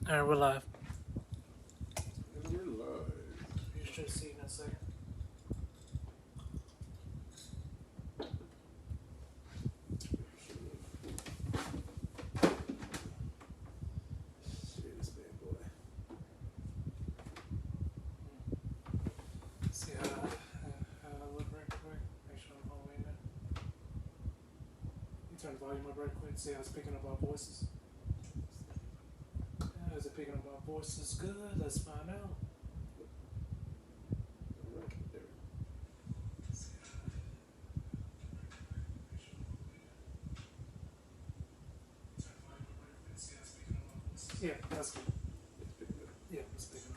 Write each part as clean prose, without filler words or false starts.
Alright, we're live. And we're live. You should see in a second. Share this bad boy. See how I look right quick. Make sure I'm all the way in there. You turn the volume up right quick. See how it's picking up our voices. Is it picking up our voices good? Let's find out. Alright, there. Yeah, that's good. It's picking up. Yeah, it's picking up.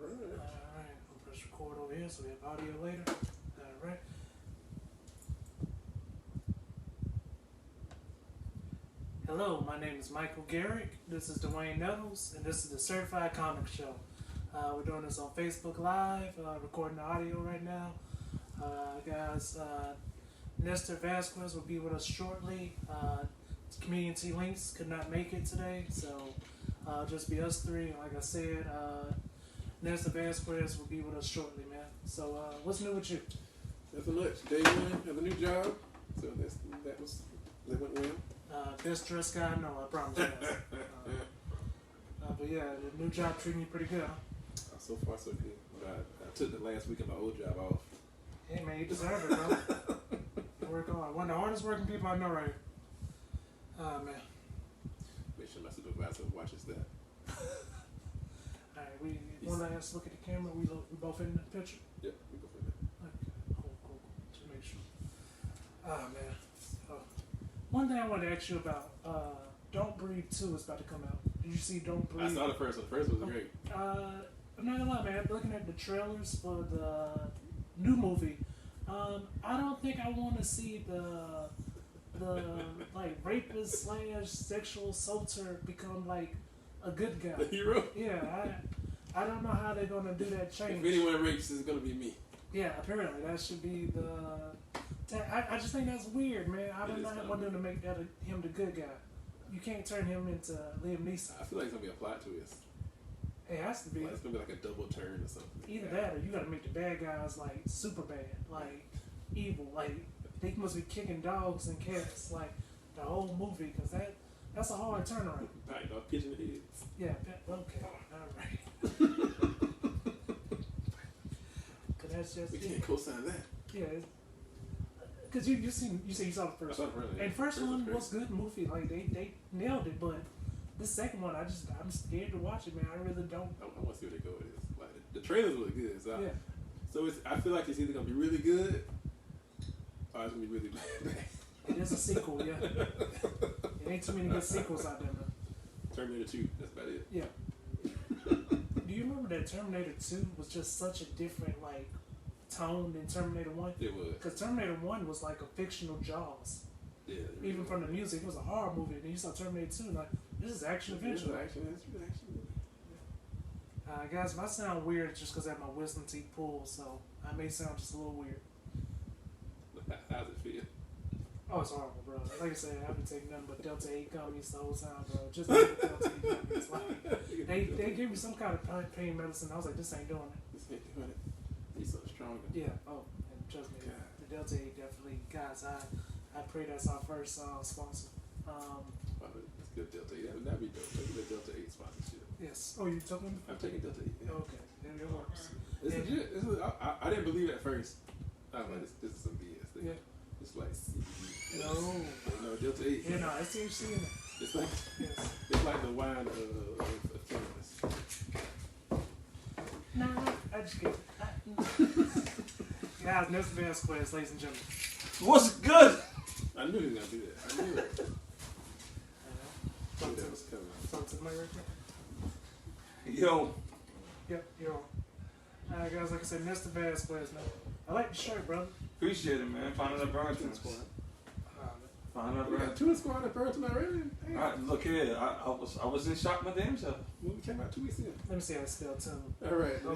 Alright. Alright, we'll press record over here so we have audio later. Alright. Hello, my name is Michael Garrick. This is Dwayne Nettles, and this is the Certified Comic Show. We're doing this on Facebook Live, recording the audio right now. Guys, Nestor Vasquez will be with us shortly. Comedian T Links could not make it today, so just be us three. And like I said, Nestor Vasquez will be with us shortly, man. So what's new with you? Nothing much. Day one of a new job. So that went well. Best dressed guy I know, I promise you that. But yeah, the new job treating you pretty good, huh? So far, so good. But I took the last week of my old job off. Hey man, you deserve it, bro. You work hard. One of the hardest working people I know right here. Oh man. Make sure my supervisor watches that. Alright, one last look at the camera. We both in the picture? Yep, we go for that. Okay, cool. Just make sure. Oh man. One thing I wanted to ask you about, Don't Breathe 2 is about to come out. Did you see Don't Breathe? I saw the first one. The first one was great. I'm not gonna lie, man. Looking at the trailers for the new movie, I don't think I want to see the like rapist / sexual assaulter become like a good guy. The hero? Yeah, I don't know how they're gonna do that change. If anyone rapes, it's gonna be me. Yeah, apparently that should be the. I just think that's weird, man. I do not want them to make that him the good guy. You can't turn him into Liam Neeson. I feel like it's gonna be a plot twist. It has to be. Like it's gonna be like a double turn or something. Either that, or you gotta make the bad guys like super bad, like evil, like they must be kicking dogs and cats, like the whole movie, because that's a hard turnaround. Biting off pigeon heads. Yeah. Okay. All right. Cause that's just. We can't co-sign that. Yeah. Cause you saw the first one. And first one was good movie, like they nailed it, but this second one I'm scared to watch it, man. I really don't. I want to see where they go with this. Like the trailer's really good, so Yeah. So I feel like it's either gonna be really good or it's gonna be really bad. It is a sequel, yeah. It ain't too many good sequels out there, man. Terminator 2, that's about it. Yeah. Do you remember that Terminator 2 was just such a different like tone than Terminator 1? It was. Because Terminator 1 was like a fictional Jaws. Yeah. Even from the music, it was a horror movie. And then you saw Terminator 2, and like, this is action adventure. It's real action. Guys, if I sound weird, it's just because I have my wisdom teeth pulled, so I may sound just a little weird. How's it feel? Oh, it's horrible, bro. Like I said, I've been taking nothing but Delta 8 gummies the whole time, bro. Just like Delta 8 gummies. Like, they gave me some kind of pain medicine. I was like, this ain't doing it. This ain't doing it. He's so strong. Yeah. Oh, and trust me, God. the Delta 8 definitely, guys. I pray that's our first sponsor. Let's get Delta 8. That'd be dope. Maybe the Delta 8 sponsorship. Yes. Oh, you talking? I'm taking Delta 8. Yeah. Okay, then it works. It's legit. I didn't believe it at first. I was like, this is some BS thing. Yeah. It's like CBD. No, Delta 8. Yeah, no, it's THC in it. It's like Yes. it's like the wine of cannabis. No, I just get. Guys, Nestor Vasquez, ladies and gentlemen. What's good? I knew he was gonna do that. I knew it. I knew that was coming. Talk to the mic right there. Yo, Yep, you're on. Alright, guys, like I said, Nestor Vasquez, man. I like the shirt, brother. appreciate it, man. Finding the Burlington. Finding the We got Burlington. 2 squad at Burlington already. Damn. Alright, look here. I was in shock my damn self. Movie came out 2 weeks in. Let me see how I spell tune. All right. Oh,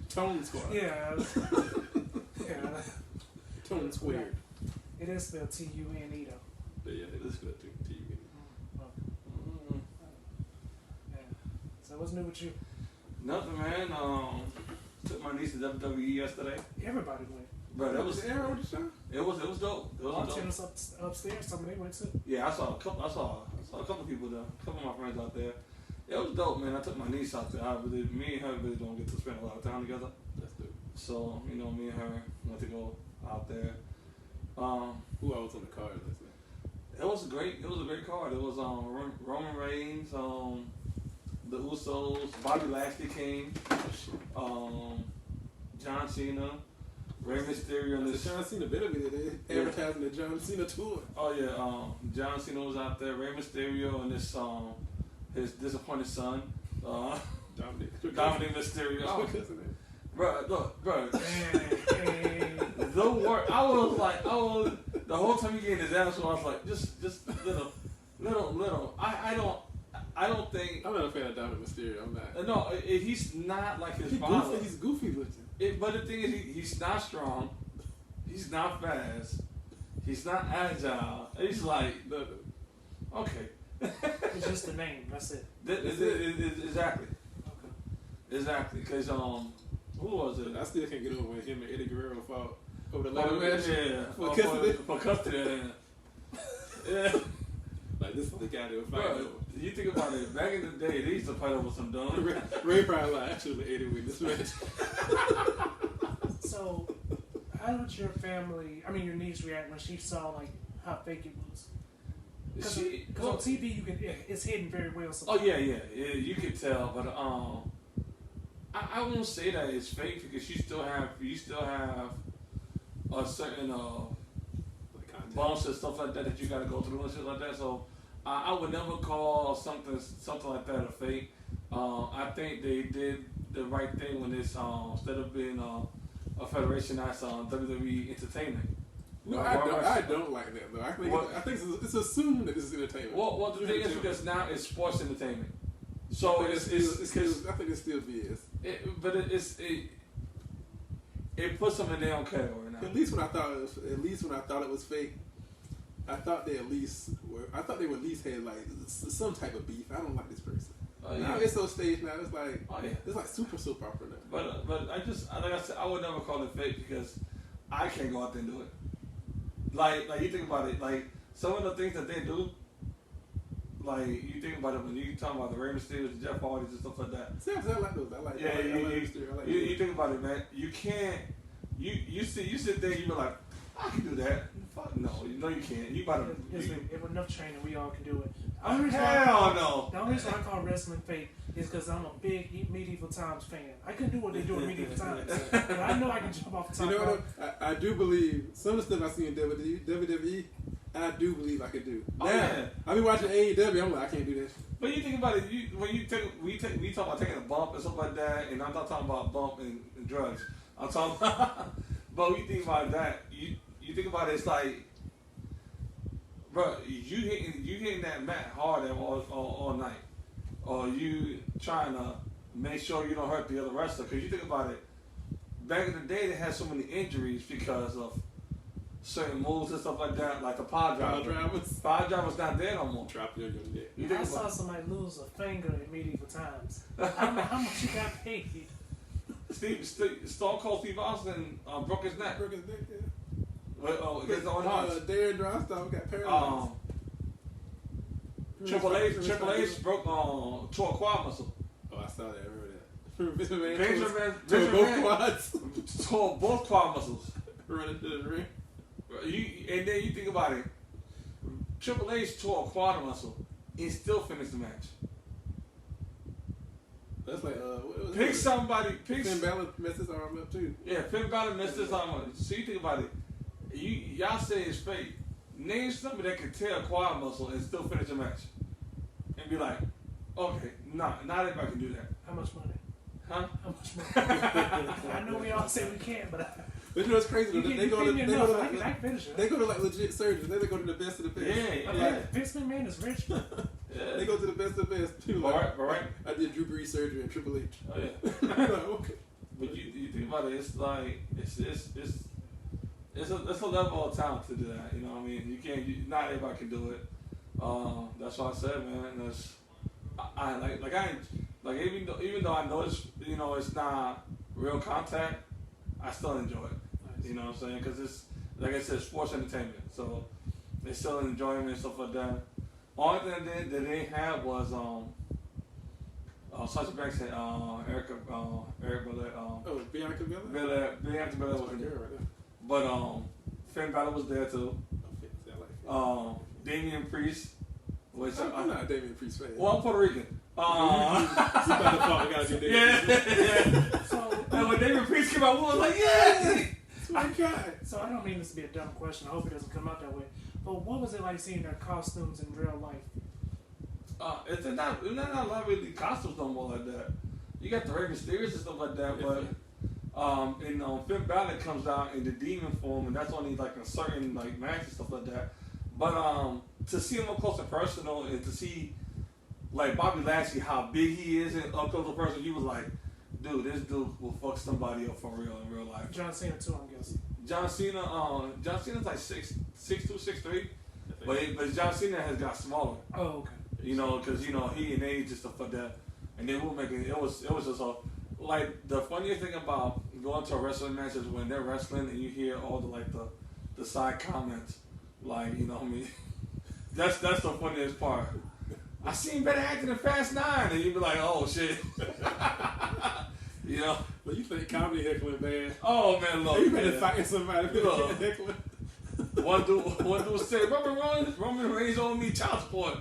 Tone Squad. yeah. Yeah. Tone Squared. It is spelled Tune though. Yeah, it is good too. Oh. What's new with you? Nothing, man. Took my niece to WWE yesterday. Everybody went. Bro, that was Aaron with the show? it was dope. It was Our dope. tennis upstairs. Some of they went to. Yeah, I saw a couple of people there. A couple of my friends out there. It was dope, man. I took my niece out there. Me and her really don't get to spend a lot of time together. That's dope. So, me and her went to go out there. Who else on the card last night? It was a great card. It was Roman Reigns, the Usos, Bobby Lashley came, John Cena, Rey Mysterio. And John Cena better be there. Advertising the John Cena tour. Oh yeah, John Cena was out there. Rey Mysterio and this his disappointed son, Dominic Mysterio. Bro, look, bro. The word I was the whole time he gave his answer, I was like, just little. I don't think. I'm not a fan of Dominic Mysterio. I'm not. No, he's not like his father. He's goofy looking. But the thing is, he's not strong. He's not fast. He's not agile. He's like, okay. It's just the name. That's it. Exactly. Okay. Exactly. Because who was it? I still can't get over when him and Eddie Guerrero fought over the ladder match. Yeah. For custody. Yeah. Like, this is the guy that was fighting over. You think about it, back in the day, they used to fight over some dumb. Ray probably like, I should have Eddie win this match. So, how did your your niece react when she saw like how fake it was? Because on TV it's hidden very well. Sometimes. Oh yeah, you could tell, but I won't say that it's fake because you still have a certain bumps and stuff like that you got to go through and shit like that. So I would never call something like that a fake. I think they did the right thing when it's instead of being a federation that's WWE Entertainment. No, I don't like that though. I think it's assumed that this is entertainment. Well, the thing is because now it's sports entertainment. So I think it's still BS. It puts them in their own category now. At least when I thought it was fake, I thought they at least had like some type of beef. I don't like this person. Now it's so staged now. It's like it's like super soap opera now. But I just like I said, I would never call it fake because I can't go out there and do it. Like you think about it, like some of the things that they do. Like you think about it when you talk about the Rey Mysterio, the Jeff Hardys and stuff like that. See, I like those. I like Mysterio. You think about it, man. You can't. You sit there. You be like, I can do that. Fuck no, you can't. You about to. If enough training, we all can do it. Hell no. The only reason I call wrestling fake is because I'm a big Medieval Times fan. I couldn't do what they do in Medieval Times, but I know I can jump off the top. You know what? I do believe some of the stuff I see in WWE. I do believe I could do. I be watching AEW. I'm like, I can't do this. But you think about it. We talk about taking a bump and stuff like that, and I'm not talking about bump and drugs. I'm talking about. But when you think about that, you think about it. It's like, bro, you hitting that mat hard all night, or you trying to make sure you don't hurt the other wrestler. Because you think about it, back in the day, they had so many injuries because of certain moves and stuff like that, like the power drivers. Power drivers not there no more. Drop your gun. I saw somebody lose a finger in Medieval Times. How much you got paid? Stone Cold Steve Austin broke his neck. Yeah. Well, against the Owen Darren Drystone got paralyzed. Triple H broke tore a quad muscle. Oh, I saw that. I remember that. Benjamin both quads. Tore both quad muscles. Running to the ring. And then you think about it. Triple H tore a quad muscle and still finished the match. That's like pick somebody. Finn Balor messed his arm up too. Yeah, Finn Balor messed his arm up. So you think about it. Y'all say it's fake. Name somebody that can tear a quad muscle and still finish a match, and be like, okay, not everybody can do that. How much money? Huh? How much money? I know we all say we can, but you know what's crazy? They go to like legit surgeons. They go to the best of the best. Yeah. Vince McMahon is rich. They go to the best of the best. People right. I did Drew Brees surgery and Triple H. Oh yeah. Okay. But you think about it, it's like it's a level of talent to do that. You know what I mean? Not everybody can do it. That's why I said, man. Like even though I know it's not real contact, I still enjoy it. Nice. You know what I'm saying? Because it's like I said, sports entertainment. So it's still enjoyment and stuff like that. Only thing that they didn't have was Sasha Banks had Eric Belair. Bianca Belair. Bianca Belair was in there. Right there. But Finn Balor was there too. Damian Priest. Which I'm not a Damian Priest fan. Well, I'm Puerto Rican. Yeah. And when Damian Priest came out, we was like, yeah! So I don't mean this to be a dumb question. I hope it doesn't come out that way. But what was it like seeing their costumes in real life? It's not really costumes no more like that. You got the Rey Mysterios and stuff like that, but Finn Balor comes out in the demon form, and that's only like a certain like match and stuff like that. But to see him up close and personal, and to see like Bobby Lashley how big he is and up close and personal, he was like, dude, this dude will fuck somebody up for real in real life. John Cena too, I'm guessing. John Cena's like 6'2", 6'3", but John Cena has got smaller. Oh, okay. You know, because he in age and stuff like that, and then we'll make it. It was just like the funniest thing about going to a wrestling match is when they're wrestling and you hear all the side comments, like what I mean. That's the funniest part. I seen better acting in Fast 9, and you be like, oh shit. But you think comedy heckling bad? Oh man, look. You better fighting somebody for heckling. One dude said, Roman Reigns owed me child support.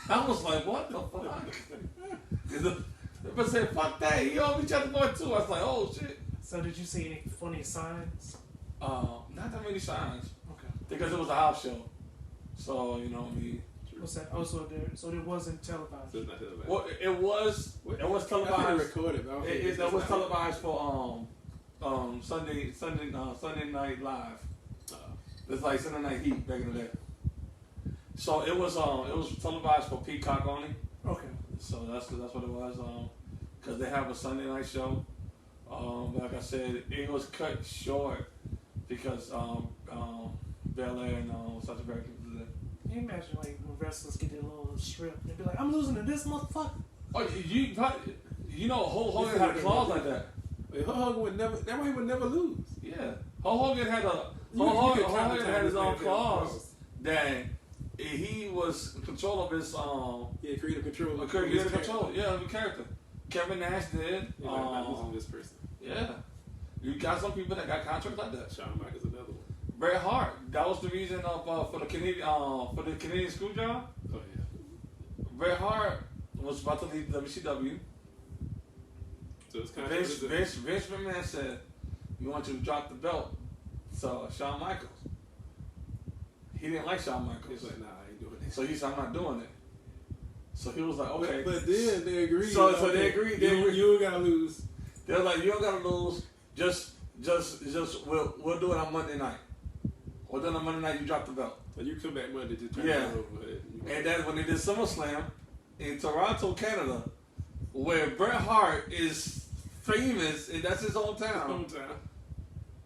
I was like, what the fuck? But said, fuck that, he owed me child support too. I was like, oh shit. So did you see any funny signs? Not that many signs. Okay. Because it was a house show. So, what I mean. What's that? Oh, so it wasn't televised. So it's not televised. Well, it was televised. I recorded. It was televised for Sunday Night Live. It's like Sunday Night Heat back in the day. So it was televised for Peacock only. Okay. So that's what it was. Because they have a Sunday night show. But like I said, it was cut short because Belair and Sasha Banks was there. Can you imagine like when wrestlers get their little strip? They'd be like, I'm losing to this motherfucker. Oh, Hulk Hogan had a clause like that. Hulk Hogan would never. That way he would never lose. Yeah, Hulk Hogan had Hogan had his own clause that he was in control of his creative control. Creative control, yeah, of the character. Kevin Nash did. Not losing this person. Yeah, you got some people that got contracts like that. Shawn Michaels another one. Bret Hart. That was the reason for the Canadian screw job. Oh yeah. Bret Hart was about to leave WCW. So it's kind Vince McMahon said, "We want you to drop the belt." So Shawn Michaels. He didn't like Shawn Michaels. He's like, nah, I ain't doing it. So he said, "I'm not doing it." So he was like, "Okay." But then they agreed. So they agreed. You ain't gotta lose. They're like, "You don't gotta lose. Just we'll do it on Monday night. Or then on Monday night you drop the belt." So you come back Monday to turn it over. And then when they did SummerSlam in Toronto, Canada, where Bret Hart is famous and that's his hometown,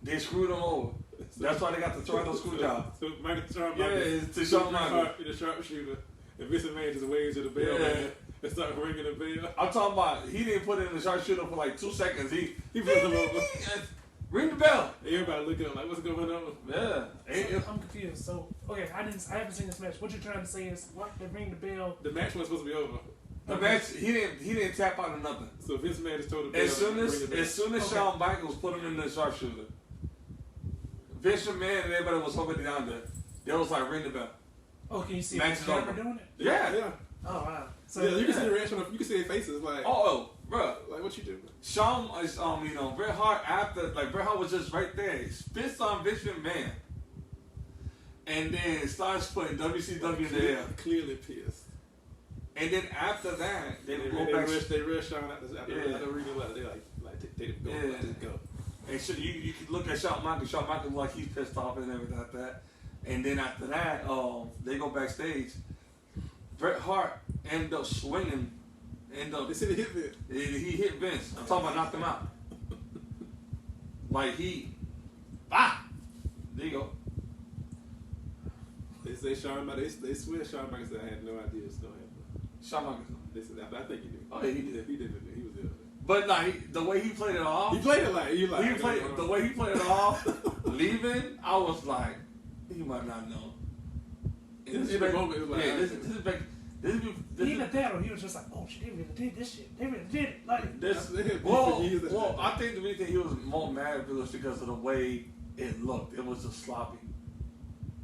they screwed him over. That's why they got the Toronto screw job. So Michael Shawn it's to Shawn Michaels. The sharpshooter. And Vince McMahon just waves to the bell and start ringing the bell. I'm talking about he didn't put it in the sharpshooter for like 2 seconds. He put him over. Ring the bell. Everybody looking up like, what's going on? Yeah. So, I'm confused. So, okay, I haven't seen this match. What you're trying to say is, what? They ring the bell. The match was supposed to be over. The match, he didn't tap out of nothing. So Vince McMahon just told the bell. As soon as Shawn Michaels put him in the sharpshooter, Vince McMahon and everybody was hoping down there. They was like, ring the bell. Oh, can you see the camera doing it? Yeah. Oh wow. So you can see the reaction. You can see their faces. Like, bro. Like, what you do? Shawn is, Bret Hart Bret Hart was just right there. He spits on Vince McMahon. And then starts putting WCW in the air. Clearly pissed. And then after that, they rush Shawn out the arena. They go. And so you could look at Shawn Michaels. Shawn Michaels like he's pissed off and everything like that. And then after that, they go backstage. Bret Hart ended up swinging. They said he hit Vince. He hit Vince. I'm talking about knocked him out. Like there you go. They say Shawn Michaels. They swear Shawn Michaels said, I had no idea what's going to happen. Shawn Michaels. I think he did. Oh, yeah, he did. He did. He was ill. But the way he played it off, the way he played it off, leaving, I was like, he might not know. In the moment, it was like, even that, he was just like, oh, they really did this shit. They really did it. Like, well, I think the reason he was more mad was because of the way it looked. It was just sloppy.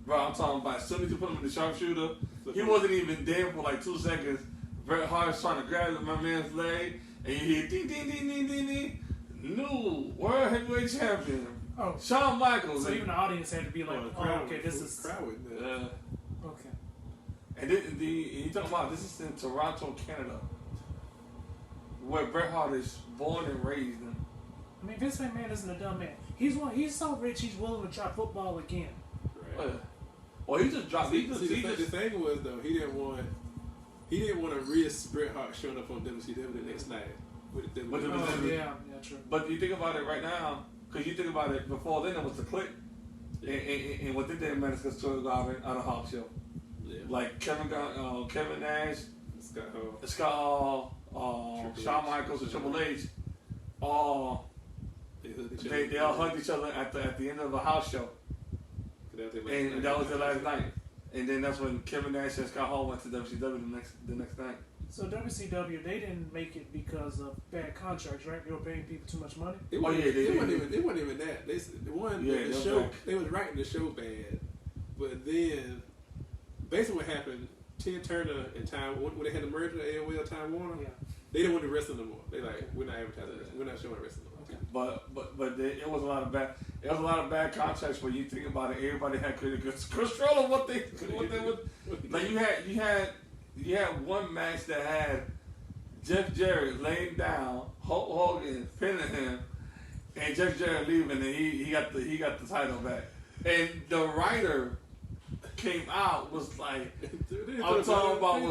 Bro, I'm talking about as soon as you put him in the sharpshooter, he wasn't even there for like 2 seconds. Bret Hart's trying to grab my man's leg, and you hear ding, ding, ding, ding, ding, ding. New World Heavyweight Champion, Shawn Michaels. So even the audience had to be like, okay, this is... Okay. And you talking about, this is in Toronto, Canada, where Bret Hart is born and raised in. I mean, Vince McMahon isn't a dumb man. He's so rich, he's willing to try football again. Right. Well, he just dropped. The thing was though, he didn't want to risk Bret Hart showing up on WCW the next night with the WWE. Yeah, true. But you think about it right now, because you think about it before then, it was the Click, and what they did in Madison Square Garden on a Hawk show. Yeah. Like Kevin Nash, Scott Hall, Shawn Michaels, and Triple H, they all hugged each other at the end of a house show. And that was the last night. And then that's when Kevin Nash and Scott Hall went to WCW the next night. So WCW, they didn't make it because of bad contracts, right? They were paying people too much money. It wasn't even that. They was writing the show bad, but then basically what happened, Tina Turner and Time when they had the merger, AOL Time Warner, they didn't want to wrestle no more. They like, we're not advertising wrestling. We're not showing wrestling no more. Okay. But it was a lot of bad. It was a lot of bad contracts. When you think about it, everybody had control of what they would. Like you had one match that had Jeff Jarrett laying down, Hulk Hogan pinning him, and Jeff Jarrett leaving, and he got the title back. And the writer came out was like, I'm talking about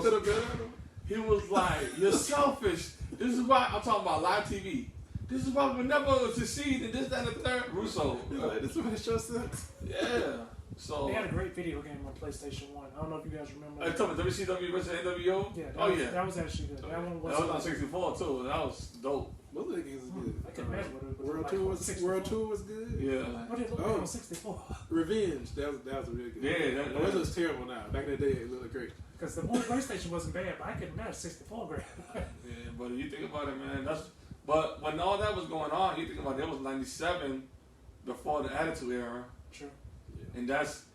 he was like, you're selfish. This is why I'm talking about live TV. This is why we'll never succeed in this, that, and the third. Russo. This is why the show sucks. Yeah. So they had a great video game on PlayStation 1. I don't know if you guys remember. Are you talking about WCW versus NWO? Yeah. That was actually good. That one was. That was on 64 too. That was dope. Most of the games was good. I can imagine what it was. World Tour was good. Yeah. What did it look like on 64? Revenge. That was really good. Yeah. That was terrible now. Back in the day, it looked great. Because the one PlayStation wasn't bad, but I couldn't imagine 64 great. Yeah, but you think about it, man. But when all that was going on, you think about it was 97 before the Attitude Era. True. Yeah. And that's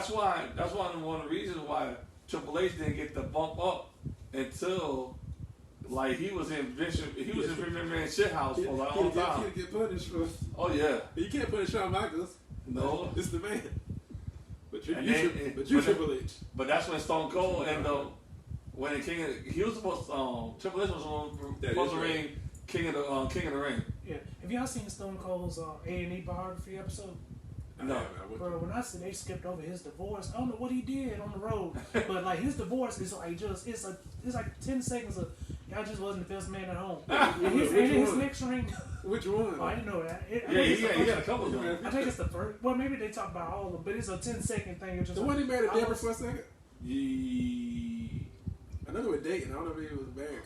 one of the reasons why Triple H didn't get the bump up until like he was in Vince McMahon's shit house for like all time. He get punished for. Oh yeah. You can't punish Shawn Michaels. No. It's the man. But you Triple H. But that's when Stone Cold and when the he was supposed Triple H was supposed to ring King of the Ring. Yeah. Have y'all seen Stone Cold's A&E biography episode? No. Bro, when I said they skipped over his divorce, I don't know what he did on the road, but like his divorce is like it's like 10 seconds of y'all just wasn't the best man at home. His next ring. Which one? Oh, I didn't know that. He got a couple of them. I think it's the first. Well, maybe they talk about all of them, but it's a 10-second thing. It's just the one he married Deborah for a second. Yeah. I know they were dating. I don't know if he was married.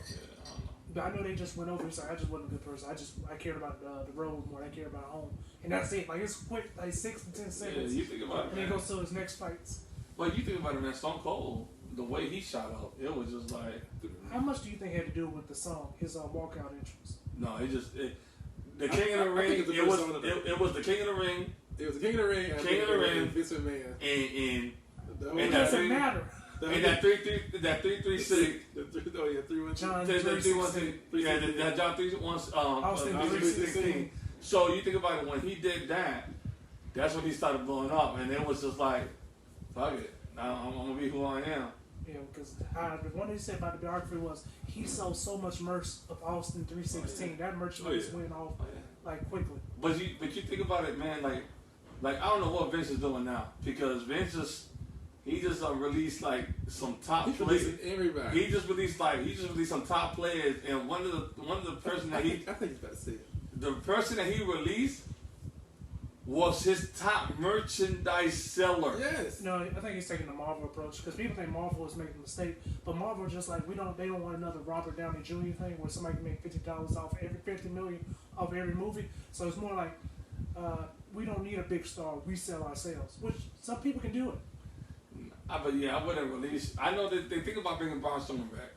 But I know they just went over. He's like, I just wasn't a good person. I cared about the road more than I cared about home, and that's it. Like it's quick, like 6 to 10 seconds. Yeah, you think about it. And then he goes to his next fights. Well, you think about it, man. Stone Cold, the way he shot up, it was just like. How much do you think had to do with the song, his walkout entrance? No, the King of the Ring. It was the King of the Ring. It was the King of the Ring. King of the Ring. Vince McMahon. And it doesn't matter. And that 336. Oh yeah, 316. John 316. Yeah, that John 316. So you think about it, when he did that, that's when he started blowing up, and it was just like, fuck it, I'm gonna be who I am. Yeah, because the one he said about the biography was he sold so much merch of Austin 316. That merchandise went off like quickly. But you think about it, man. Like I don't know what Vince is doing now, because Vince he just released like some top players. Everybody. He just released some top players, and one of the person that I think he's about to say it. The person that he released was his top merchandise seller. Yes. No, I think he's taking the Marvel approach because people think Marvel is making a mistake, but Marvel just like they don't want another Robert Downey Jr. thing where somebody can make $50 off every $50 million off every movie. So it's more like we don't need a big star. We sell ourselves, which some people can do it. But yeah, I wouldn't release. I know that they think about bringing Braun Strowman back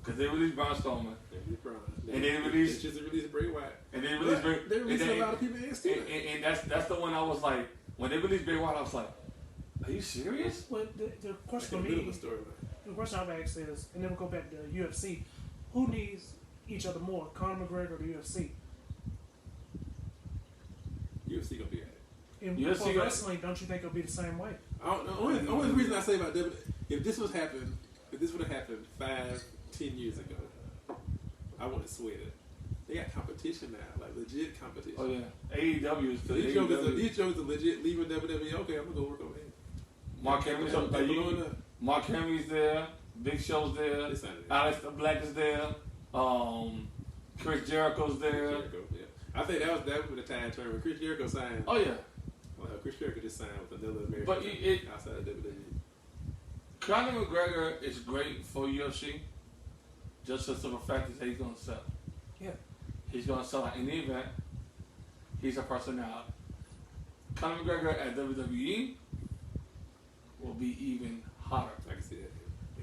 because they released Braun Strowman. And they released Bray Wyatt. And they released Bray. They released a lot of people in and that's the one I was like, when they released Bray Wyatt, I was like, are you serious? Well, the question for me, the question I've asked is, and then we'll go back to UFC, who needs each other more, Conor McGregor or the UFC? UFC gonna be at it. In for wrestling, don't you think it'll be the same way? I don't know. The only reason I say about WWE, if this would have happened 5-10 years ago, I wouldn't sweat it. They got competition now, like legit competition. Oh yeah, AEW is these jokers are legit leaving WWE. Okay, I'm gonna go work over here. Mark Henry's there. Big Show's there. Alex the Black is there. Chris Jericho's there. I think that was the time turn when Chris Jericho signed. Oh yeah. Well, Chris Jericho just signed with another American. But outside of WWE. Conor McGregor is great for UFC. Just as the fact that he's going to sell. Yeah. He's going to sell at any event. He's a personality. Conor McGregor at WWE will be even hotter. I can see that.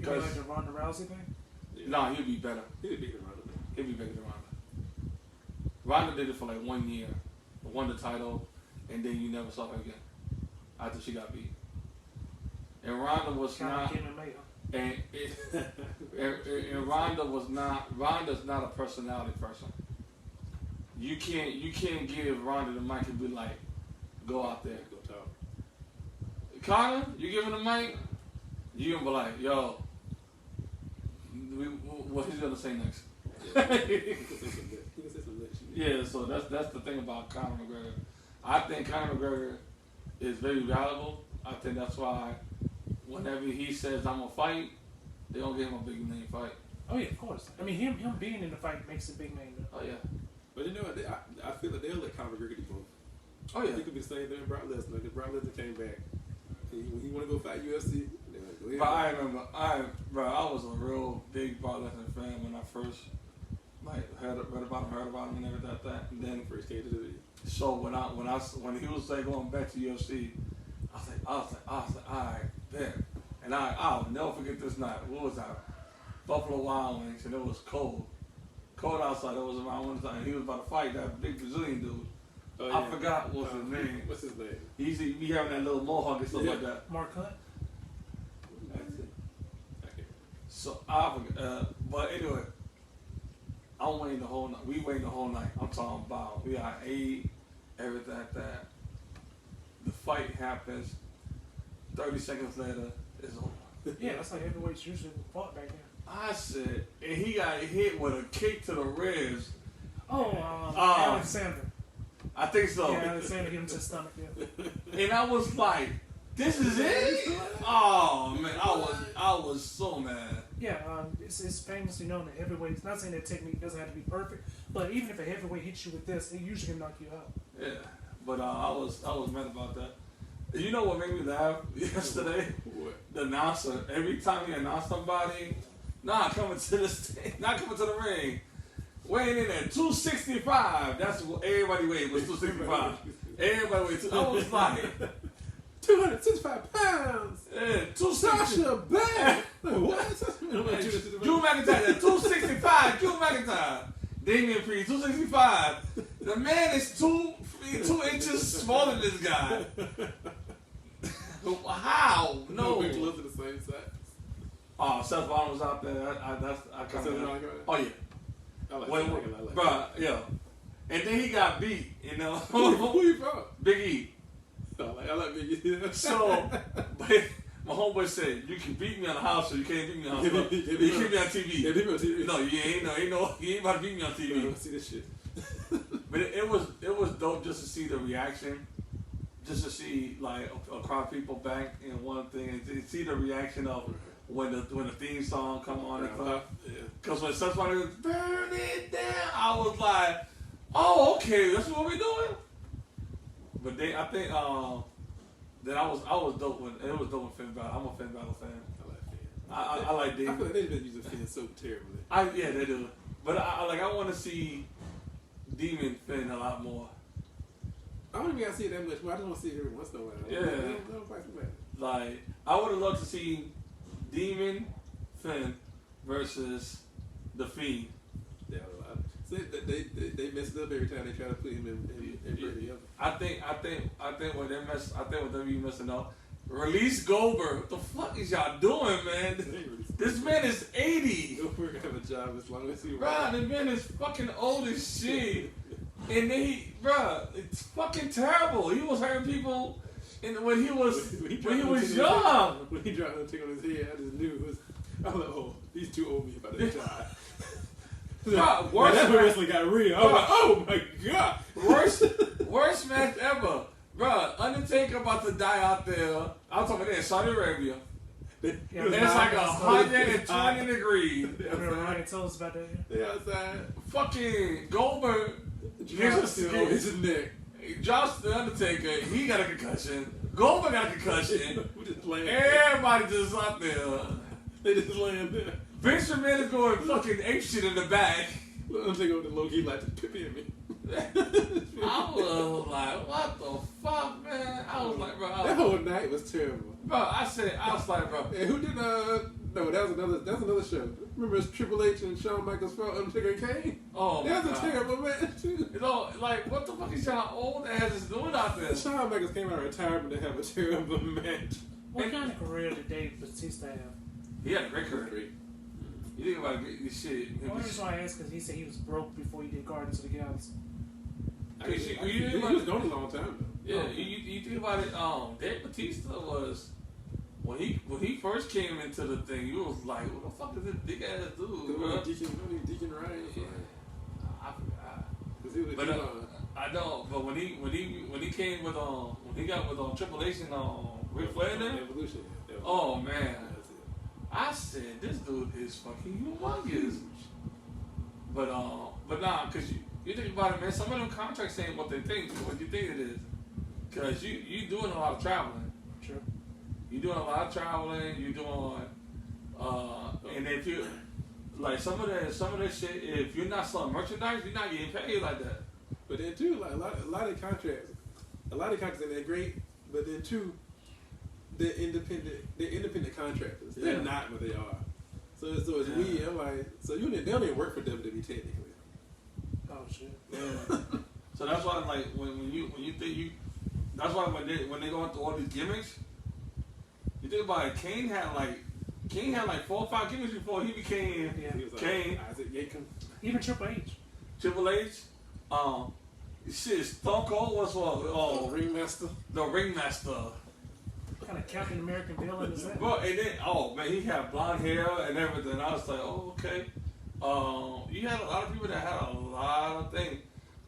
Because like the Ronda Rousey thing? Yeah. No, he'll be better. He'll be bigger than Ronda. He'll be bigger than Ronda. Ronda did it for like 1 year, won the title, and then you never saw her again after she got beat. And Ronda was not. And Ronda was not. Ronda's not a personality person. You can't give Ronda the mic and be like, go out there, go talk. Conor, you give him the mic, you gonna be like, yo, what he's gonna say next? Yeah, so that's the thing about Conor McGregor. I think Conor McGregor is very valuable. I think that's why whenever he says I'm gonna fight, they don't give him a big name fight. Oh yeah, of course. I mean, him being in the fight makes a big name. Oh yeah. But you know what? I feel like they'll let Conor McGregor do both. Oh yeah. He could be the same thing with Brock Lesnar. Because Brock Lesnar came back. When he want to go fight UFC, they like, go ahead. But I remember, I was a real big Brock Lesnar fan when I first heard about him and everything like that. And then first came to the video. So when he was like going back to UFC, I was like, all right, bet. And I'll never forget this night. What was that? Buffalo Wild Wings, and it was cold outside. It was around one time. He was about to fight that big Brazilian dude. Oh, yeah. I forgot what's his name. What's his name? He used to be having that little mohawk and stuff like that. Mark Hunt. That's it. Okay. So I forgot. But anyway, I'm waiting the whole night. We waiting the whole night. I'm talking about we ate everything like that. The fight happens. 30 seconds later, it's over. Yeah, that's like heavyweights usually fought back then. I said, and he got hit with a kick to the ribs. Alexander. I think so. Yeah, Alexander hit him to the stomach. Yeah. And I was like, "This is it." Oh man, I was so mad. Yeah, it's famously known that heavyweights. Not saying that technique doesn't have to be perfect, but even if a heavyweight hits you with this, it usually can knock you out. Yeah, but I was mad about that. You know what made me laugh yesterday? What? The announcer. Every time he announced somebody, not coming to the ring, weighing in at 265. That's what everybody weighed was 265. Everybody weighed. I was like 265 pounds. Yeah, 260. Sasha Banks. What? Drew McIntyre, 265. Drew McIntyre. Damian Priest, 265. The man is 2 inches smaller than this guy. How? No. We're close to the same size. Oh, Seth Rollins was out there. I kind of. Oh yeah. I like bro, yeah. And then he got beat. You know. Who you from? Big E. I like Big E. So, but my homeboy said, "You can beat me on the house, or you can't beat me on the house. You can beat me on TV. Yeah, beat me on TV. No, you ain't about to beat me on TV. I don't see this shit." But it was dope just to see the reaction, just to see like a crowd of people back in one thing, and to see the reaction of when the theme song come on and stuff. Because when somebody was burn it down, I was like, oh okay, that's what we're doing. But I think that I was dope when it was dope with Finn Balor. I'm a Finn Balor fan. I like Damon. I feel like they've been using Finn so terribly. Yeah, they do. But I want to see Demon Finn a lot more. I don't even got to see it that much more. I just want to see it every once in a while. Yeah. Like, I would have loved to see Demon Finn versus The Fiend. Yeah, so they messed up every time they try to put him in together. I think what WWE messing up. Release Goldberg. What the fuck is y'all doing, man? This man is 80. Goldberg gonna have a job as long as he Bruh, this man is fucking old as shit. And then it's fucking terrible. He was hurting people when he was young. When he dropped the thing on his head, I just knew it was. I was like, oh, these two old me about to die. Bruh, worst that's when wrestling got real. I was like, oh my god. Worst match ever. Bruh, Undertaker about to die out there. I'm talking about in Saudi Arabia. It's like 120 degrees. I remember Ryan told us about that. They outside. Fucking Goldberg. Still his neck. Josh the Undertaker, he got a concussion. Goldberg got a concussion. We just laying Everybody just out there. They just laying there. Vince McMahon is going fucking ape shit in the back. Undertaker with the low key like to pip in me. I was like, what the fuck, man? I was like, bro. That whole night was terrible. Bro, I was like, bro. And who did no, that was another show. Remember it's Triple H and Shawn Michaels fought Undertaker and Kane? Oh, that was a terrible match too. You know, like what the fuck is y'all old ass is doing out there? Shawn Michaels came out of retirement to have a terrible match. What kind of career did Dave Bautista have? He had a great career. You think about this shit. The only reason why I asked because he said he was broke before he did Guardians of the Galaxy. He was gone a long time though. Yeah, you think about it. Dave Bautista was when he first came into the thing. You was like, what the fuck is this big ass dude? Bro? Deacon Ryan. I forgot. I know, but when he came with when he got with Triple H and Ric Flair then, Evolution. oh man, I said this dude is fucking humongous. But nah, cause you think about it, man. Some of them contracts ain't what they think. What you think it is, cause you doing a lot of traveling. Sure. You doing a lot of traveling. You doing and if you like some of that shit, if you're not selling merchandise, you're not getting paid like that. But then too, like a lot of contracts, and they're great. But then too, they're independent contractors. Yeah. They're not what they are. So it's weird. I'm like, so they don't even work for WWE technically. Oh shit. Yeah. So that's why, like, when you think that's why when they go into all these gimmicks, you think about it. Kane had like 4 or 5 gimmicks before he became Kane. Isaac Yakum. Even Triple H. Triple H. Shit, Stone Cold was the Ringmaster. The Ringmaster. What kind of Captain American villain is that? Bro, and then man, he had blonde hair and everything. I was like, oh, okay. You had a lot of people that had a lot of things,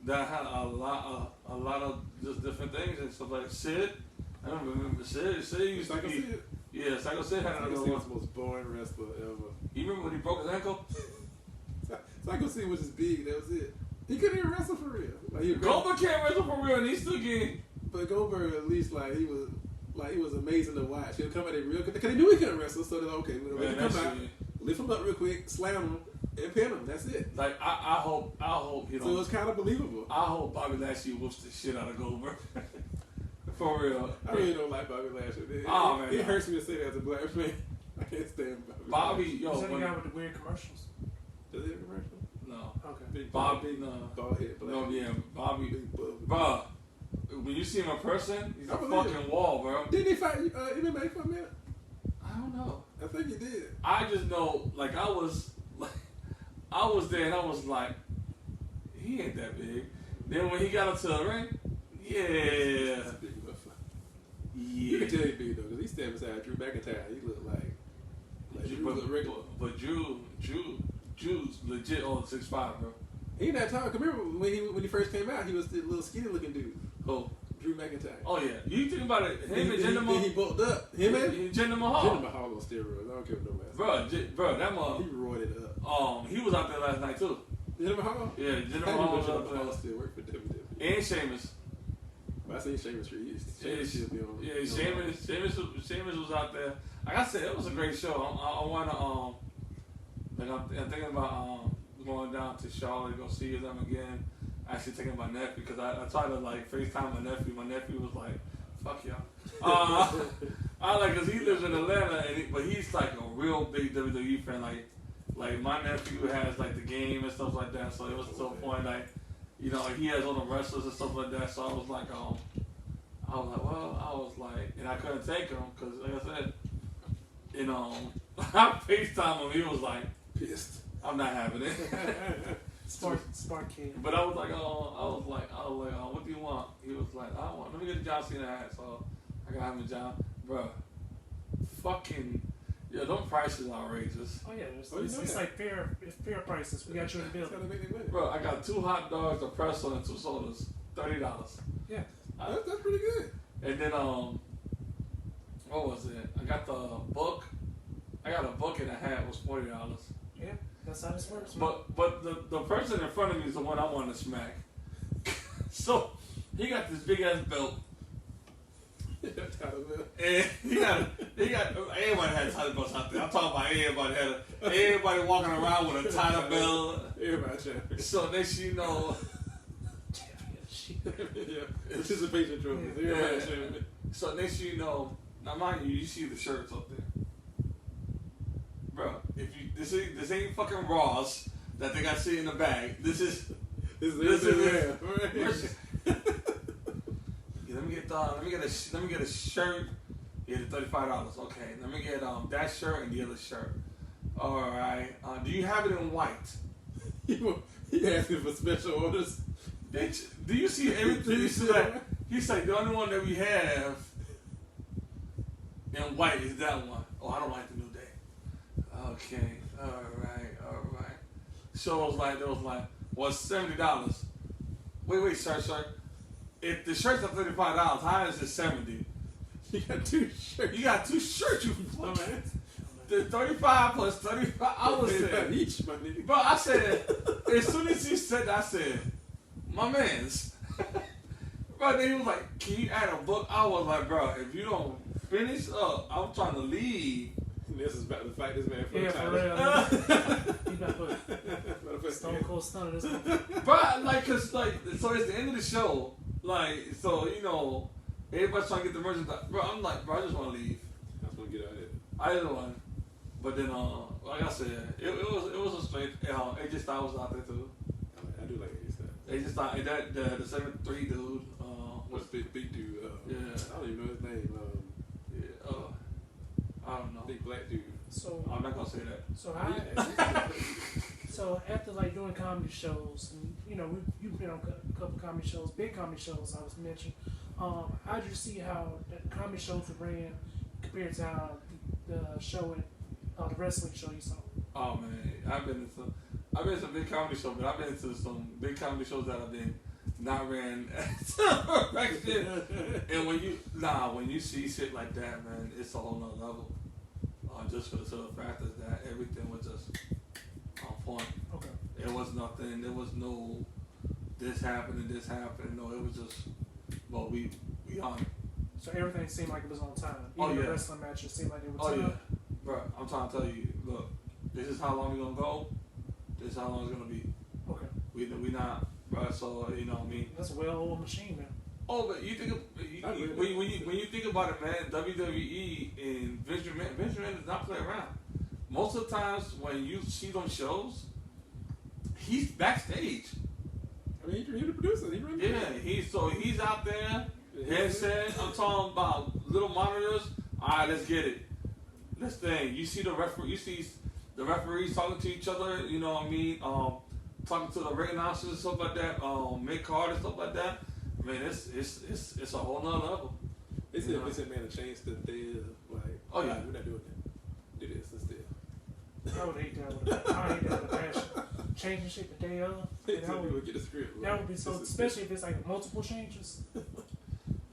that had a lot of just different things and stuff like Sid. I don't remember Sid. Sid used to be. Yeah, Psycho Sid had another one. was the most boring wrestler ever. You remember when he broke his ankle? Psycho Sid was just big. That was it. He couldn't even wrestle for real. Goldberg can't wrestle for real, and he's still getting. But Goldberg, at least, he was amazing to watch. He'll come at it real because they knew he couldn't wrestle, so they're like, okay, we're gonna come out, lift him up real quick, slam him, and pin him. That's it. Like I hope you know. So it's kind of believable. I hope Bobby Lashley whoops the shit out of Goldberg. For real. I really don't like Bobby Lashley. Man, it hurts me to say that as a black man. I can't stand Bobby. Yo, is that the guy with the weird commercials? Does he have a commercial? No. Okay. Bobby, no. Bald head, black. No, yeah, Bobby. Bro, when you see him in person, he's a believe fucking wall, bro. Didn't he fight MMA for a minute? I don't know. I think he did. I just know, like, I was there and I was like, he ain't that big. Then when he got up to the ring, yeah. That's a big motherfucker. Yeah. You can tell he's big though, because he standing beside Drew McIntyre. He looked like Drew looked regular. But Drew's legit on 6'5", bro. He that tall. Remember when he first came out, he was the little skinny looking dude. Oh, Drew McIntyre. Oh yeah, you think about it. Him and Jinder Mahal. He bulked up. Him and Jinder Mahal. Jinder Mahal on steroids. I don't care what no last. Bro, that mother. He roided up. He was out there last night too. Jinder Mahal. Yeah, Jinder Mahal was out there. Still work for WWE. And Sheamus. But I seen Sheamus should be on. Yeah, Sheamus was out there. Like I said, it was a great show. I want to I'm thinking about going down to Charlotte to go see them again. Actually taking my nephew because I tried to like FaceTime my nephew. My nephew was like, "Fuck y'all." I like because he lives in Atlanta, but he's like a real big WWE fan. Like my nephew has like the game and stuff like that. So it was to a point like, you know, he has all the wrestlers and stuff like that. So I was like, and I couldn't take him because, like I said, you know, I FaceTime him. He was like pissed. I'm not having it. Smart kid. But I was like, what do you want? He was like, let me get a John Cena hat. So I got him a John, bro. Fucking, yeah, those prices are outrageous. Oh yeah, it's like fair prices. We got you in the bill. Bro, I got 2 hot dogs, a pretzel, and 2 sodas. $30. Yeah, that's pretty good. And then what was it? I got the book. I got a book and a hat was $40. Yeah. That's how this works. Man. But the person in front of me is the one I want to smack. So he got this big ass belt. And he got everybody had title belts out there. I'm talking about everybody walking around with a title belt. Everybody. So next you know, anticipation trophies. Yeah. So next you know, now mind you see the shirts up there. Bro, if you this ain't fucking Ross that they got sitting in the bag. This is it. Let me get a shirt. Yeah, $35. Okay, let me get that shirt and the other shirt. All right. Do you have it in white? He asking for special orders. Bitch, do you see everything? He's like the only one that we have in white is that one. Oh, I don't like the New Day. Okay, all right. So it was like, well, $70. Wait, sir. If the shirts are $35, how is it $70? You got 2 shirts. You got 2 shirts, you fucking. The 35 plus 35. I was saying each, my nigga. Bro, I said as soon as he said that, I said, my man's. Bro, then he was like, can you add a book? I was like, bro, if you don't finish up, I'm trying to leave. This is about to fight this man for the title. He about to Stone Cold Stunner this one. Bro, so it's the end of the show. So, you know, everybody's trying to get the merchandise. Bro, I'm like, bro, I just want to leave. I just want to get out of here. I didn't want. But then, like I said, it was a straight. AJ Styles was out there too. I do like AJ Styles. AJ Styles, that the 7'3" dude. What's big dude? Yeah. I don't even know his name. I don't know. Big black dude. So I'm not gonna say that. So after like doing comedy shows, and you know you've been on a couple comedy shows, big comedy shows. I was mentioned. How did you see how the comedy shows ran compared to how the show the wrestling show you saw? Oh man, I've been to some big comedy shows, but I've been to some big comedy shows that have been not ran perfection. And when you see shit like that, man, it's a whole nother level. Just for the sort of fact is that everything was just on point. Okay. It was nothing. There was no this happened and this happened. No, it was just we on it. So everything seemed like it was on time. Even the wrestling matches seemed like they were time. Yeah, bro. I'm trying to tell you. Look, this is how long we're gonna go. This is how long it's gonna be. Okay. We not, bro. So you know what I mean. That's a well-oiled machine, man. Oh, but you think when you think about it, man, WWE and Vince McMahon does not play around. Most of the times when you see those shows, he's backstage. I mean, he's the producer. He's out there. Headset. I'm talking about little monitors. All right, let's get it. This thing. You see the referees talking to each other. You know what I mean? Talking to the ring announcers and stuff like that. Mid card and stuff like that. I mean, it's a whole nother level. They said, man, to change the day like, oh yeah, we're not doing that. Do this instead. I would hate that with a passion. Changing shit the day of. That would be so, especially if it's like multiple changes.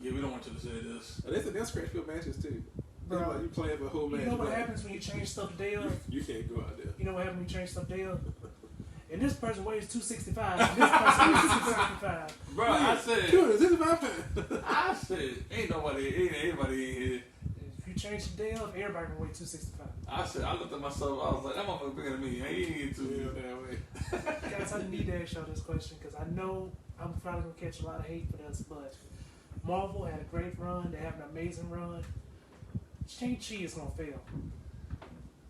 Yeah, we don't want you to say this. They'll scratch field matches too. Bro, like you playing for a whole match. You know what happens when you change stuff the day of? You can't go out there. You know what happens when you change stuff the day of? and this person weighs 265, and this person weighs 265. Bro, I said 265 pounds. I said, ain't anybody in here. If you change the day up, everybody can weigh 265. I said, I looked at myself, I was like, that motherfucker bigger than me. He ain't too that way. Guys, I need to ask y'all this question because I know I'm probably going to catch a lot of hate for this, but Marvel had a great run. They have an amazing run. Shang-Chi is going to fail.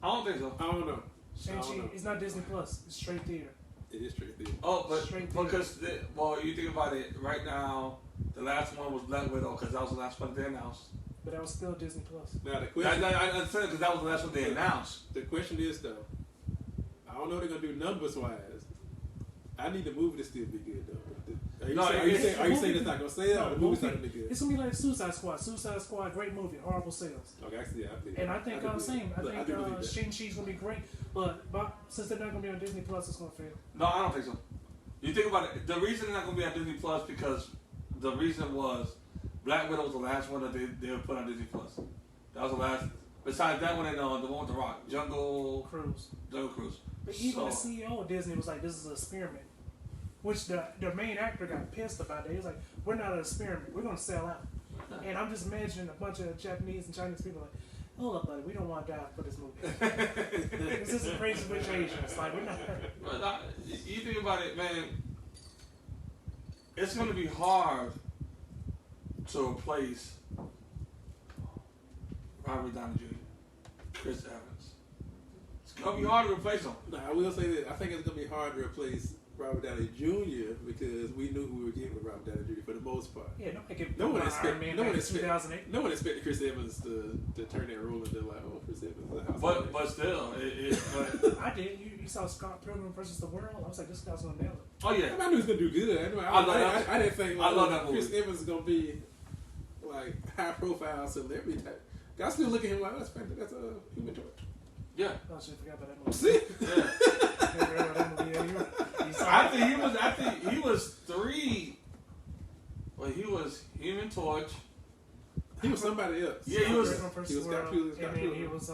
I don't think so. I don't know. Shang-Chi, it's not Disney Plus. It's straight theater. It is straight theater. Oh, but Straight theater. because, you think about it, right now, the last one was Black Widow because that was the last one they announced. But that was still Disney Plus. Now the question, I understand because that was the last one they announced. the question is though, I don't know what they're gonna do numbers wise. I need the movie to still be good though. Are you saying it's not gonna sell? The movie's not gonna be good. It's gonna be like Suicide Squad. Suicide Squad, great movie, horrible sales. Okay, actually, I believe. And I think I'm saying, I think believe that. Shang-Chi's gonna be great, but since they're not gonna be on Disney Plus, it's gonna fail. No, I don't think so. You think about it, the reason they're not going to be on Disney Plus because the reason was Black Widow was the last one that they would put on Disney Plus. That was the last. Besides that one and the one with The Rock, Jungle Cruise. But even the CEO of Disney was like, "This is an experiment," which the main actor got pissed about. It. He was like, "We're not an experiment. We're gonna sell out." And I'm just imagining a bunch of Japanese and Chinese people like, "Hold up, buddy. We don't want to die for this movie. This is a crazy rich Asians. Like we're not." But you think about it, man. It's going to be hard to replace Robert Downey Jr., Chris Evans. It's going to be hard to replace them. No, I will say that I think it's gonna be hard to replace Robert Downey Jr. because we knew who we were getting with Robert Downey Jr. for the most part. Yeah, no one expected 2008. No one expected Chris Evans to turn that role into like, oh, Chris Evans. But still, I did. You saw Scott Pilgrim versus the World. I was like, this guy's gonna nail it. Oh yeah, I knew he was gonna do good. I didn't think like, Chris Evans is gonna be like high profile celebrity type. I still look at him like that's a Human Torch. Yeah. Oh shit, I forgot about that movie. See? Yeah. I think he was 3. Well, he was Human Torch. He was somebody else. Yeah, he was Scott Pilgrim. And then he was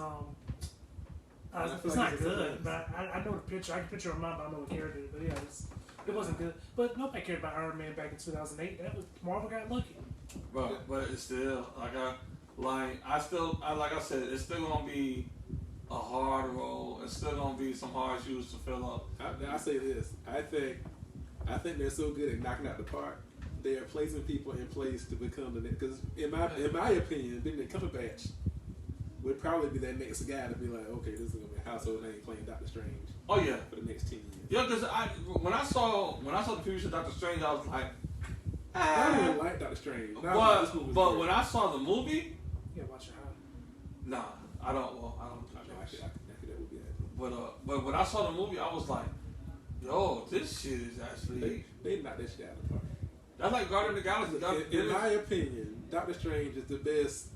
it's not good, but I know the picture. I can picture him, but I don't know what character. But yeah, it wasn't good. But nobody cared about Iron Man back in 2008. That was Marvel got lucky. But it's still like I said, it's still gonna be a hard role. It's still gonna be some hard shoes to fill up. I say this. I think they're so good at knocking out the park. They are placing people in place to become the next. Because in my opinion, Benedict Cumberbatch would probably be that next guy to be like, okay, this is gonna be a household name playing Doctor Strange. Oh yeah, for the next 10 years. Yeah, because when I saw the previews of Doctor Strange, I was like, I don't really like Doctor Strange. But when I saw the movie, yeah, watch it. Nah, I don't. Well, I don't. But when I saw the movie, I was like, yo, this shit is actually they knocked that shit out of the park. That's like Guardians of the Galaxy. In my opinion, Doctor Strange is the best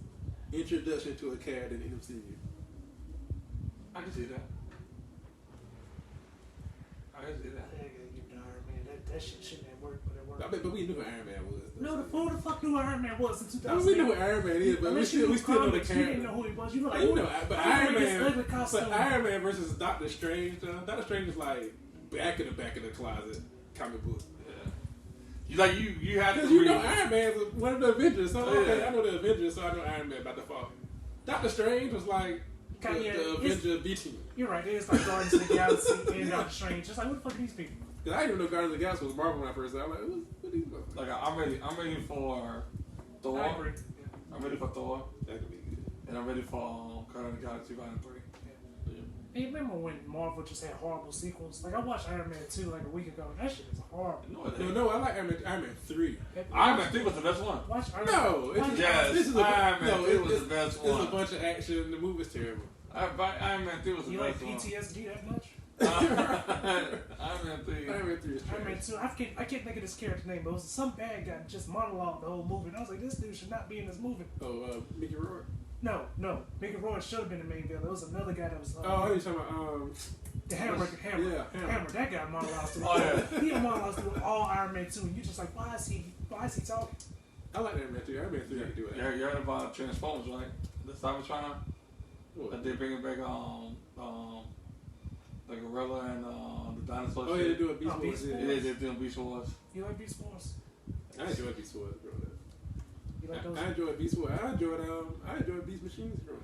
introduction to a character in the MCU. I can see that. That shit shouldn't have worked, but it worked. But we knew who Iron Man was. No, who the fuck knew Iron Man was in 2008? We knew who Iron Man is, but we still know the character. You didn't know who he was. You were like, but Iron Man versus Doctor Strange. Doctor Strange is like back in the closet comic book. You have to. You know Iron Man is one of the Avengers, so okay, I know the Avengers, so I know Iron Man by default. Doctor Strange was like the Avenger B team. You're right. It's like Guardians of the Galaxy and Doctor Strange. Just like, what the fuck are these people? Because I didn't even know Guardians of the Galaxy was Marvel when I first started. I'm like, what these motherfuckers? Like, I'm ready for Thor. I agree. I'm ready for Thor. That could be good. And I'm ready for Guardians of the Galaxy Volume 3. Hey, you remember when Marvel just had horrible sequels? Like, I watched Iron Man 2 like a week ago, and that shit is horrible. No, I like Iron Man 3. Iron Man 3 was the best one. Watch Iron Man. Yes, Iron Man 3 was the best one. It's a bunch of action. The movie's terrible. Iron Man 3 was the best one. You like PTSD that much? Iron Man 3. Iron Man 3 is trash. Iron Man 2. I can't think of this character's name, but it was some bad guy just monologued the whole movie. And I was like, this dude should not be in this movie. Oh, Mickey Rourke? No. Mickey Rourke should have been the main villain. There was another guy that was. Oh, you're talking about the Hammer. Yeah, Hammer. That guy monologues through. Oh yeah. He monologues through all Iron Man 2, and you're just like, why is he talking? I like Iron Man 3. Iron Man 3 I can do it. You heard about Transformers, right? The Cybertron. That they're bringing back the gorilla and the dinosaur. sort Oh of yeah, they shit. do a Beast Wars. Beast Yeah, Yeah, they're doing Beast Wars. You like Beast Wars? I enjoy Beast Wars growing up. You like those? I enjoyed Beast Wars. I enjoyed Beast Machines growing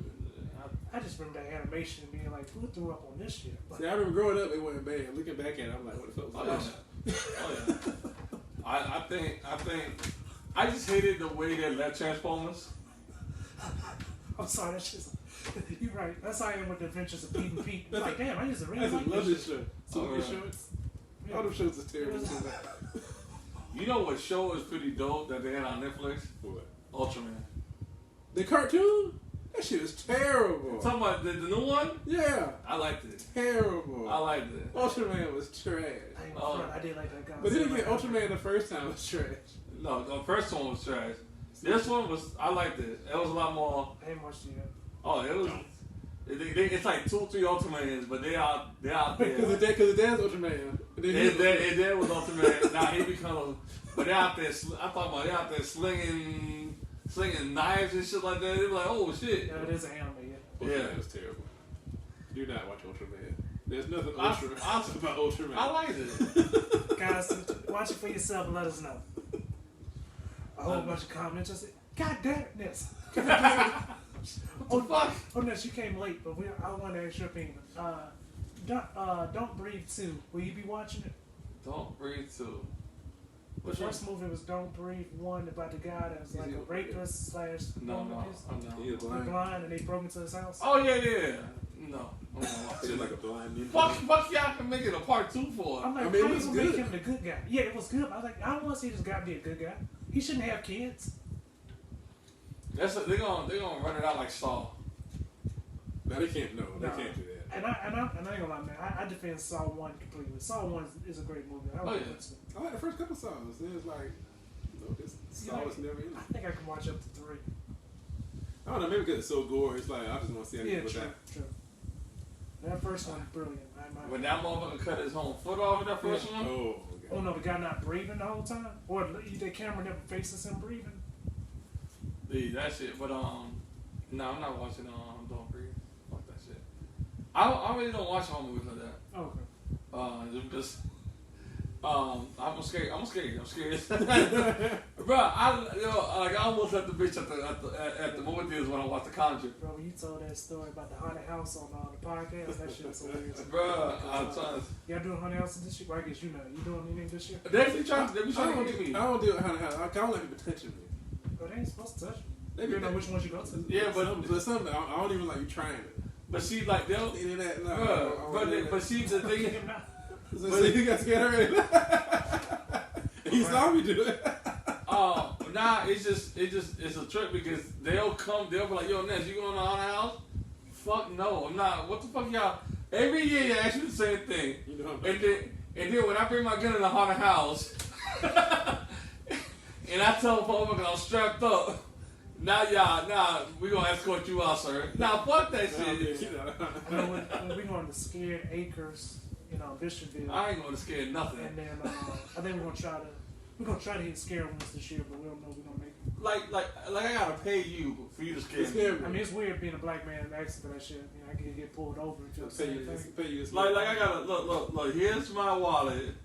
up. I just remember that animation and being like, who threw up on this shit? Like, See, I remember growing up, it wasn't bad. Looking back at it, I'm like, what the fuck was that? Oh yeah. I think I just hated the way they left Transformers. I'm sorry, that's just you're right. That's how I am with the Adventures of Pete and Pete. Like, damn, I used to I really like love this this show. So many shorts. Yeah. All them shows is terrible. You know what show is pretty dope that they had on Netflix? What? Ultraman. The cartoon? That shit is terrible. Talking about the new one? Yeah. I liked it. Terrible. I liked it. Ultraman was trash. I ain't front, I did like that guy. But then again, Ultraman the first time was trash. No, the first one was trash. This one was, I liked it. It was a lot more. I ain't watched it yet. Oh, it was. It's like 2 or 3 Ultramans, but they out there. Because the dad's Ultraman. His dad was Ultraman. Now he becomes. But they're out there. I thought about they're out there slinging knives and shit like that. They were like, oh shit. Yeah, it is an anime. Yeah. Ultraman was terrible. Do not watch Ultraman. There's nothing awesome about Ultraman. I liked it. Guys, watch it for yourself and let us know. A whole bunch of comments. I said, God damn it, Ness. What the fuck? Oh, Ness, you came late, but I want to ask your opinion. Don't Breathe 2. Will you be watching it? Don't Breathe 2. The first movie was Don't Breathe 1 about the guy that was like a rapist slash No. He was blind and they broke into his house. Oh yeah. No. I'm not watching like a blind ninja. Fuck y'all can make it a part 2 for. I'm like, I mean, how it you was gonna make good. him the good guy? Yeah, it was good. I was like, I don't want to see this guy be a good guy. He shouldn't have kids. They're gonna run it out like Saw. No, they can't. No, they can't do that. And I ain't gonna lie, man. I defend Saw 1 completely. Saw 1 is a great movie. I like it. I like the first couple songs. Then it's like, this Saw was never in. I think I can watch up to 3. I don't know. Maybe because it's so gory. It's like I just want to see anything with true. That first one, brilliant. When that motherfucker cut his own foot off in that first one. Oh no, the guy not breathing the whole time, or the camera never faces him breathing. That shit. But no, I'm not watching. Don't Breathe. Fuck that shit. I really don't watch horror movies like that. Okay. Just. I'm scared. Bro, I almost left the bitch at the movie theaters when I watched The Conjuring. Bro, when you told that story about the haunted house on the podcast, that shit was hilarious. Bro, I'm trying to. Y'all doing haunted houses this year? Well, I guess you know. You doing anything this year? They be trying to get me. I don't do haunted house. I don't like people touching me. But they ain't supposed to touch you. They You don't know which ones you go to. Yeah, but some I don't even like you trying it. But see, like they'll. But see the thing. So you got scared already. He saw me do it. Nah, it's a trick because they'll be like, yo, Ness, you going to haunted house? Fuck no, I'm not. What the fuck y'all? Every year you ask me the same thing. You know, and then when I bring my gun in the haunted house, and I tell folks I'm strapped up. Nah, we gonna escort you out, sir. Nah, fuck that shit. I know when we going to Scared Acres, Bishopville. I ain't gonna scare nothing. And then I think we're gonna try to hit scare ones this year, but we don't know if we're gonna make it. Like I gotta pay you for you to scare me. I mean, it's weird being a black man and asking for that shit. I can get pulled over and feel the same thing. Like I gotta look. Here's my wallet.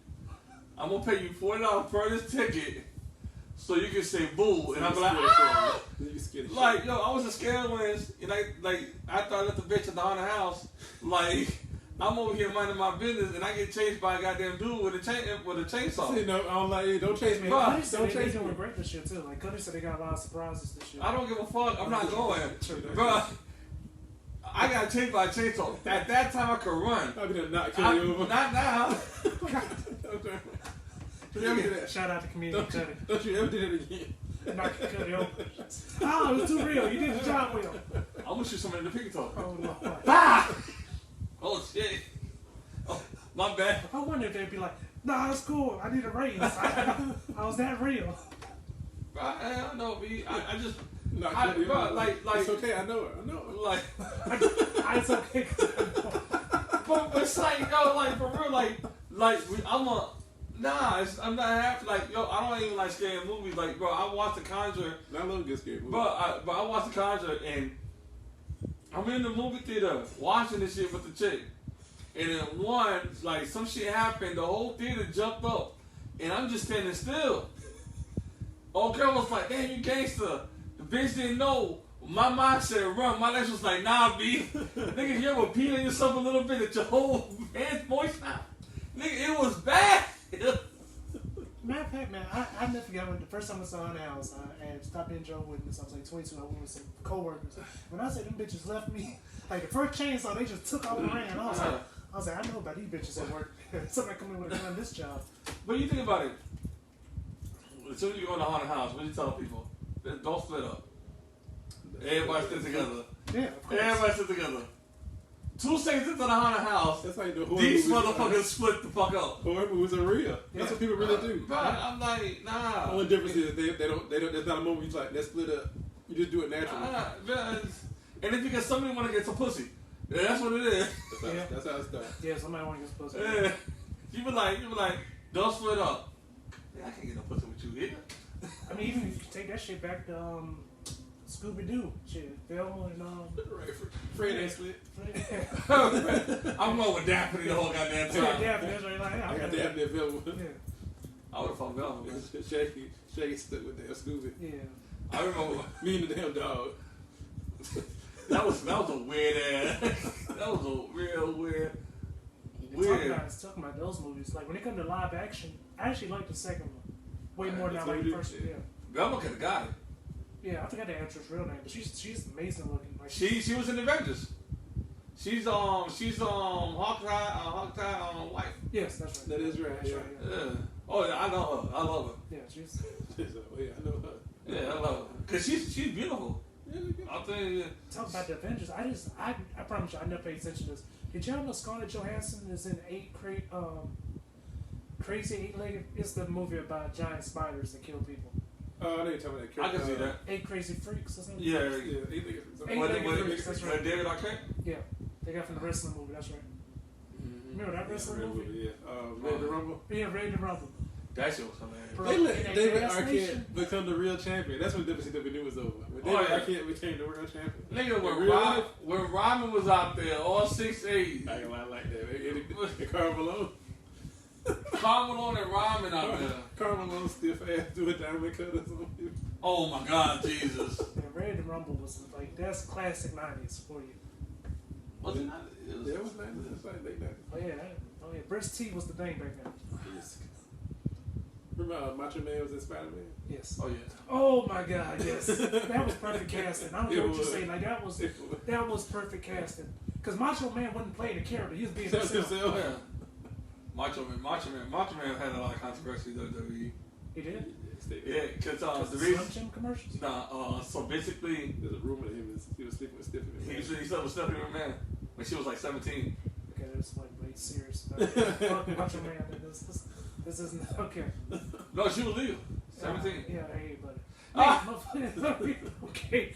I'm gonna pay you $40 for this ticket, so you can say boo, and I'm like, ah! Like yo, I was scared when after I left the bitch at the haunted house, like. I'm over here minding my business, and I get chased by a goddamn dude with a chainsaw. See, no, I don't like it. Don't chase me. Don't chase me. Doing great this year too. Like Cody said, they got a lot of surprises this year. I don't give a fuck. I'm not going, bro. I got chased by a chainsaw. At that time, I could run. I'm gonna not kill you over. Not now. Shout out to comedian Cody. Don't you ever do that again. Knock Cody over. Oh, it was too real. You did the job well. I'm gonna shoot somebody in the pinky toe. Oh no. Ah! Oh shit! Oh, my bad. I wonder if they'd be like, "Nah, it's cool. I need a raise." I was that real. Bro, I don't know, B. I just. Bro, it's okay. I know it. Like, it's okay. but it's like, yo, like for real, I'm not happy. Like, yo, I don't even like scary movies. Like, bro, I watched The Conjuring. I love good scary movies. But I watched The Conjuring and I'm in the movie theater watching this shit with the chick. And then one, like some shit happened, the whole theater jumped up, and I'm just standing still. Old girl was like, "Damn, you gangster." The bitch didn't know. My mind said run. My legs was like, "Nah, B." Nigga, you ever pee on yourself a little bit that your whole hand's moist now? Nigga, it was bad. Matter of fact, man, I never forget when the first time I saw in the house, and stopped being Joe Witness. I was like 22. I went with some coworkers. When I said them bitches left me, like the first chainsaw, they just took off and ran. I was like, I know about these bitches at work. Somebody come in with a gun this job. But you think about it. As soon as you go in the haunted house, what do you tell people? Don't split up. Everybody sit together. Yeah, of course. Everybody sit together. 2 seconds into the haunted house, that's like the horror these movies motherfuckers split the fuck up. Horror movies are real. That's what people really do. But I'm like, nah. The only difference is they don't. There's not a moment you like, let's split up. You just do it naturally. And it's because somebody want to get some pussy. Yeah, that's what it is. That's how it starts. Yeah, somebody want to get some pussy. Yeah. You be like, don't split up. Yeah, I can't get no pussy with you either. I mean, even if you take that shit back to Scooby Doo, shit, Velma and Fred ain't split. I'm going with Daphne the whole goddamn time. Yeah, Daphne, that's right. Like, I got Daphne and Velma. Yeah. I would have fucked Velma. Shaggy stuck with damn Scooby. Yeah. I remember me and the damn dog. That was a weird ass. That was a real weird. Talking about those movies, like when it comes to live action, I actually like the second one way more than I like the first one. Yeah. Velma could have got it. Yeah, I forgot the actress' real name, but she's amazing looking. Like she was in Avengers. She's Hawkeye wife. Yes, that's right. That is right. That's Yeah. right, yeah. Oh, yeah, I know her. I love her. Yeah, she's. Yeah, I know her. Yeah, I love her. Cause she's beautiful. I'll tell you. Talk about the Avengers. I promise you, I never paid attention to this. Did y'all know Scarlett Johansson is in Crazy Eight-Legged? It's the movie about giant spiders that kill people. Oh, I know you're talking about that. I can see that. 8 Crazy Freaks or something? Yeah. Eight-Legged Freaks, that's right. David Arquette? Yeah, they got from the wrestling movie, that's right. Remember that wrestling movie? Yeah. Ready to Rumble? Yeah, Ready to Rumble. That shit was hilarious. They let David Arquette become the real champion. That's when WCW was over. When David Arquette became the world champion. Nigga, when Ryman was out there, all 6'8". I like that. And Karl Malone. Karl Malone and Ryman out there. Karl Malone stiff ass do a diamond cut or something. Oh my God, Jesus. Yeah, Ready to Rumble was like, that's classic 90s for you. Was it 90s? Yeah, it was 90s. It's like late 90s. Oh yeah. Breast T was the thing back then. Yes. Remember Macho Man was in Spider-Man? Yes. Oh yeah. Oh my God, yes. That was perfect casting. I don't care what you say. Like that was perfect casting. Because Macho Man wasn't playing a character. He was being himself. Yeah. Macho Man had a lot of controversy in WWE. He did? Yeah, because the Slim Jim commercials? Nah, so basically, there's a rumor that he was sleeping with Stephanie McMahon. He slept with Stephanie McMahon when she was like 17. Okay, that's like way serious. Macho Man, this isn't okay. No, she was legal. 17. Yeah, hey, buddy. Okay.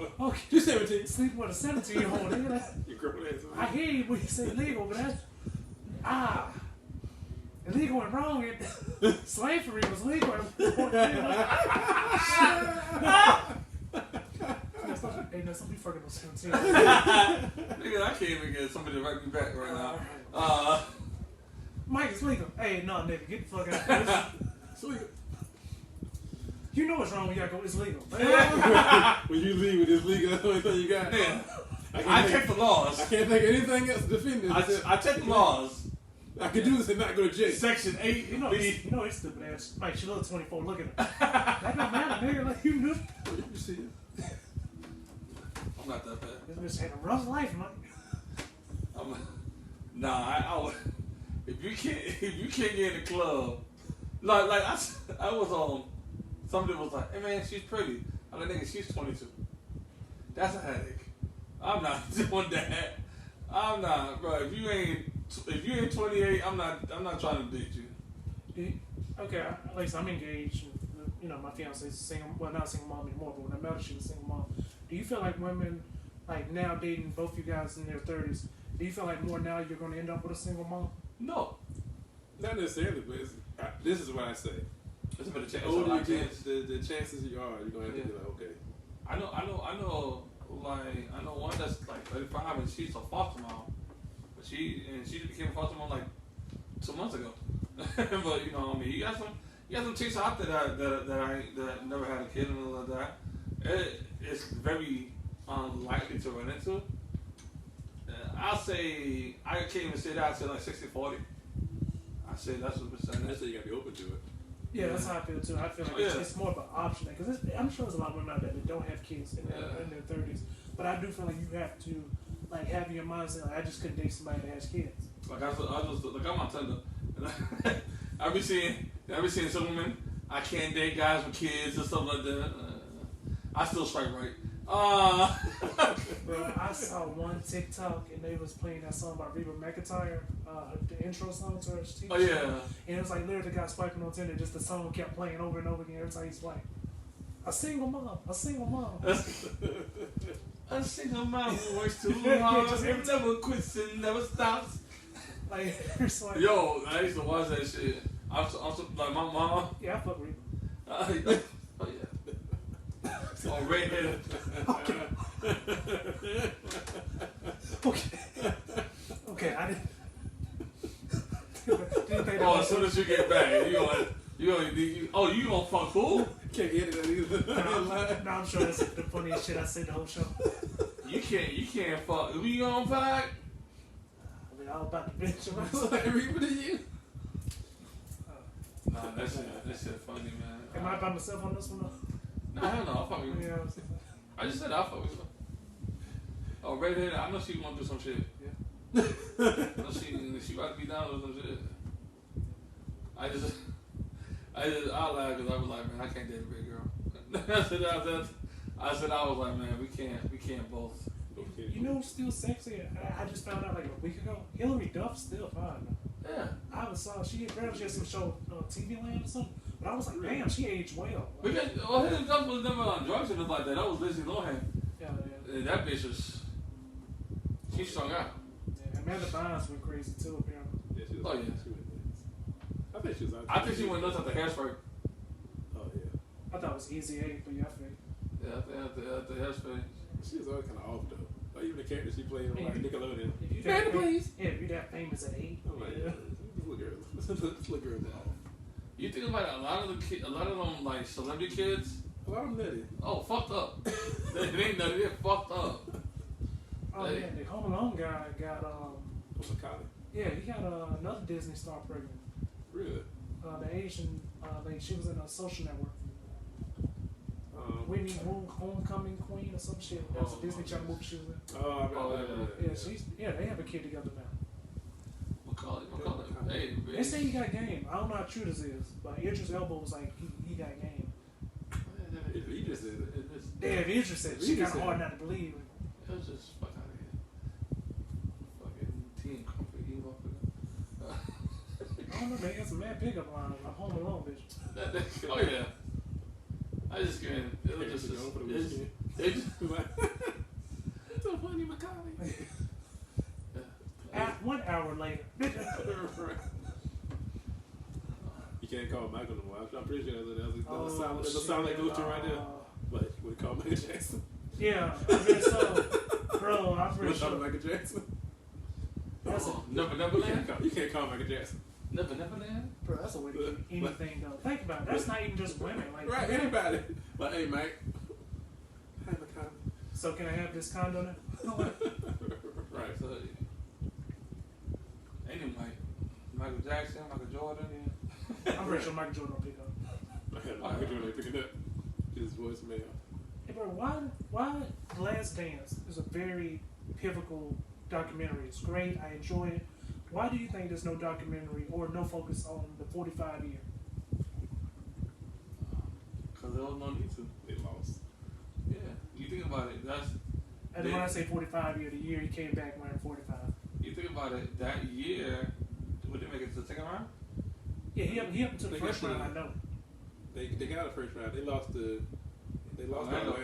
Okay. You're 17. Sleeping with a 17-year-old. You grown ass. I hear you when you say legal, but that's illegal and wrong. Slavery was legal. Hey, no, somebody fucking was 17. Nigga, I can't even get somebody to write me back right now. Mike, it's legal. Hey, no, nigga, get the fuck out. It's legal. You know what's wrong when y'all go, it's legal. When you leave with it's legal, that's the only thing you got. Yeah. I check the laws. I can't think of anything else to defend this. I check the laws. I can do this and not go to jail. Section 8. You know it's stupid ass. Mike, she looks 24. Look at her. That don't matter, nigga. Like you knew. You see it. I'm not that bad. This bitch had a rough life, Mike. I would. If you can't get in the club, like I was somebody was like, hey man, she's pretty. I'm like, nigga, she's 22. That's a headache. I'm not doing that. I'm not, bro. If you ain't 28, I'm not trying to date you. Okay, like I said, I'm engaged. You know, my fiance's single. Well, not a single mom anymore, but when I met her, she was a single mom. Do you feel like women, like now dating both you guys in their 30s, do you feel like more now you're going to end up with a single mom? No, not necessarily. But this is what I say. There's a better chance. The older you get, the chances you're going to have to be like, okay. I know Like, I know one that's like 35 and she's a foster mom. But she just became a foster mom like 2 months ago. But you know what I mean, you got some chicks out there that never had a kid and all of that. It's very unlikely to run into. I'll say, I can't even say that, I'd say like 60-40. I say that's what percentage. I say you gotta be open to it. Yeah, that's how I feel too. I feel like it's more of an option because I'm sure there's a lot of women out there that don't have kids in their 30s. But I do feel like you have to like have in your mindset like I just couldn't date somebody that has kids. Like I'm on Tinder. I be seeing some women I can't date guys with kids and stuff like that. I still swipe right. Bro, I saw one TikTok and they was playing that song by Reba McEntire, the intro song to her TV Oh yeah. show. And it was like literally the guy swiping on Tinder, just the song kept playing over and over again every time he swiped. A single mom. A single mom who works too hard. Just every never quits and never stops. Like, like, yo, I used to watch that shit. I'm like my mom. yeah, I fuck Reba. Oh yeah. Oh, redhead. Okay, I didn't think Oh, as soon as you get back, you gonna fuck who? Can't edit that either. No, I'm sure that's the funniest shit I said the whole show. You can't fuck. Who you gonna fuck? I mean, I was about to bitch myself. Like Reba to you. Nah, that shit funny, man. Am I by myself on this one? Nah, hell no, I'll fuck with you. Yeah, I just said I'll fuck with you. Oh, redhead, I know she wanna do some shit. yeah. I know she about to be down with some shit. I laugh because I was like, man, I can't date a big girl. I said I was like, man, we can't both. You know who's still sexy? I just found out like a week ago. Hillary Duff's still fine. Yeah. I saw she had some show TV Land or something. But I was like, damn, she aged well. Because Hillary Duff was never on drugs and stuff like that. That was Lizzie Lohan. Yeah. And that bitch was, she strung out. Yeah, Amanda Bynes went crazy too, apparently. Yeah, she was. Oh, yeah. She went nuts. I think she was. I think she went nuts at the hairspray. Oh yeah. I thought it was Easy A, but yeah, I think. Yeah, at the hairspray. She was always kind of off though. Like even the character she played on like Nickelodeon. If you that famous, yeah, if you that famous at 8. I'm like, this little girl. This little girl's off. You think about a lot of them like celebrity kids. A lot of nutty. Oh, fucked up. They ain't nutty. They're fucked up. Oh yeah, the Home Alone guy got Macaulay. yeah, he got another Disney star pregnant. Really? The Asian lady, she was in a Social Network. Whitney Homecoming Queen or some shit. That's a Disney Channel movie she was in. Yeah, they have a kid together now. Macaulay. Hey, they say he got game. I don't know how true this is, but Idris Elba was like he got game. If Idris said it. Yeah, if Idris said it, she kind of hard not to believe. It was just fuck out of here. Fucking Team Comfort, you motherfucker. I don't know, they got some mad pickup lines. I'm Home Alone, bitch. Oh yeah. I just can't. It was just. It's so funny, Macaulay. At 1 hour later. You can't call Michael no more. I'm pretty sure there's a sound that goes to right there. But you would call Michael Jackson. Yeah, I mean, so, bro, I'm pretty sure. sure. Michael Jackson. Neverland? You can't call Michael Jackson. Neverland? Bro, that's a way to do anything, though. Think about it. That's not even just women. Like, right, anybody. But hey, Mike. Hey, Macaulay. So can I have this condo now? Right. So, anyway, Michael Jackson, Michael Jordan. Yeah. I'm pretty sure Michael Jordan will pick up. Michael Jordan picking up his voicemail. Hey, bro, why Last Dance is a very pivotal documentary. It's great. I enjoy it. Why do you think there's no documentary or no focus on the 45 year? Because there was no need to. They lost. Yeah. You think about it. And when I say 45 year, the year he came back wearing 45. You think about it. That year, would they make it to the second round? Yeah, he up to the first round. I know. They got the first round. They lost to Orlando.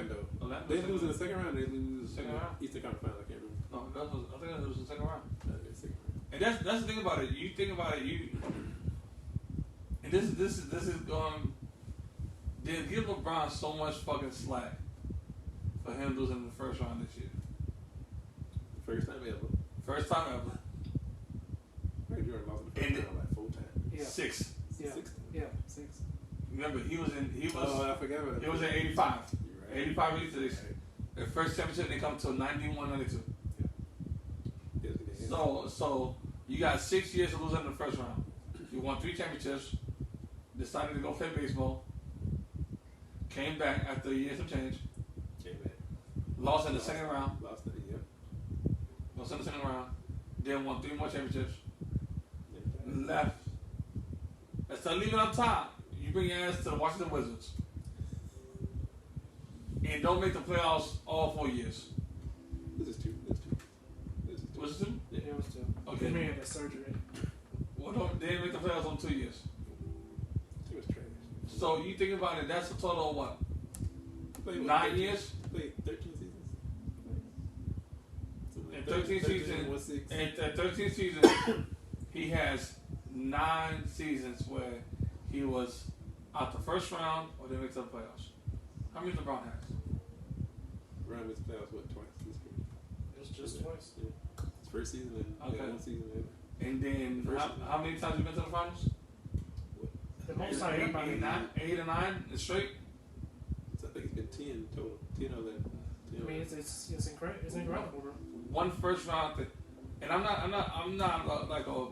They lose in the second round. They lose second round. Eastern Conference Final. I can't remember. No, I think it was the second round. And that's the thing about it. You think about it. And this is going. They give LeBron so much fucking slack for for him losing in the first round this year. First time ever. First time ever. Ray Jordan lost in the first round like 4 times. Yeah. 6. Yeah. 6. Yeah, 6. Remember, he was. Oh, I forgot about that. It was in 85. Right. 85, 86. The first championship, they come to 91, 92. Yeah. So you got 6 years to lose in the first round. You won 3 championships. Decided to go play baseball. Came back after a year some change. Came back. Lost in the second round. Lost it, yeah. Lost in the second round. Then won 3 more championships. Left. Instead of leaving up top, you bring your ass to the Washington Wizards. And don't make the playoffs all 4 years. This is 2. Was it 2? Yeah, it was 2. Okay. He had that surgery. Well, they didn't make the playoffs on 2 years. 2 was trash. So you think about it, that's a total of what? Played 9 years? Played 13 seasons. In 13 seasons. In 13 seasons, he has 9 seasons where he was out the first round or they make the playoffs. How many LeBron has? Ryan missed the playoffs, what, twice? It was just twice. Yeah. His first season and Okay. 1 season later. And then how many times have you been to the finals? The most time anybody. 8 or 9 straight. So I think it's been 10 total. 10 or 11. I mean, it's incredible. It's incredible, bro. One first round thing. And I'm not like a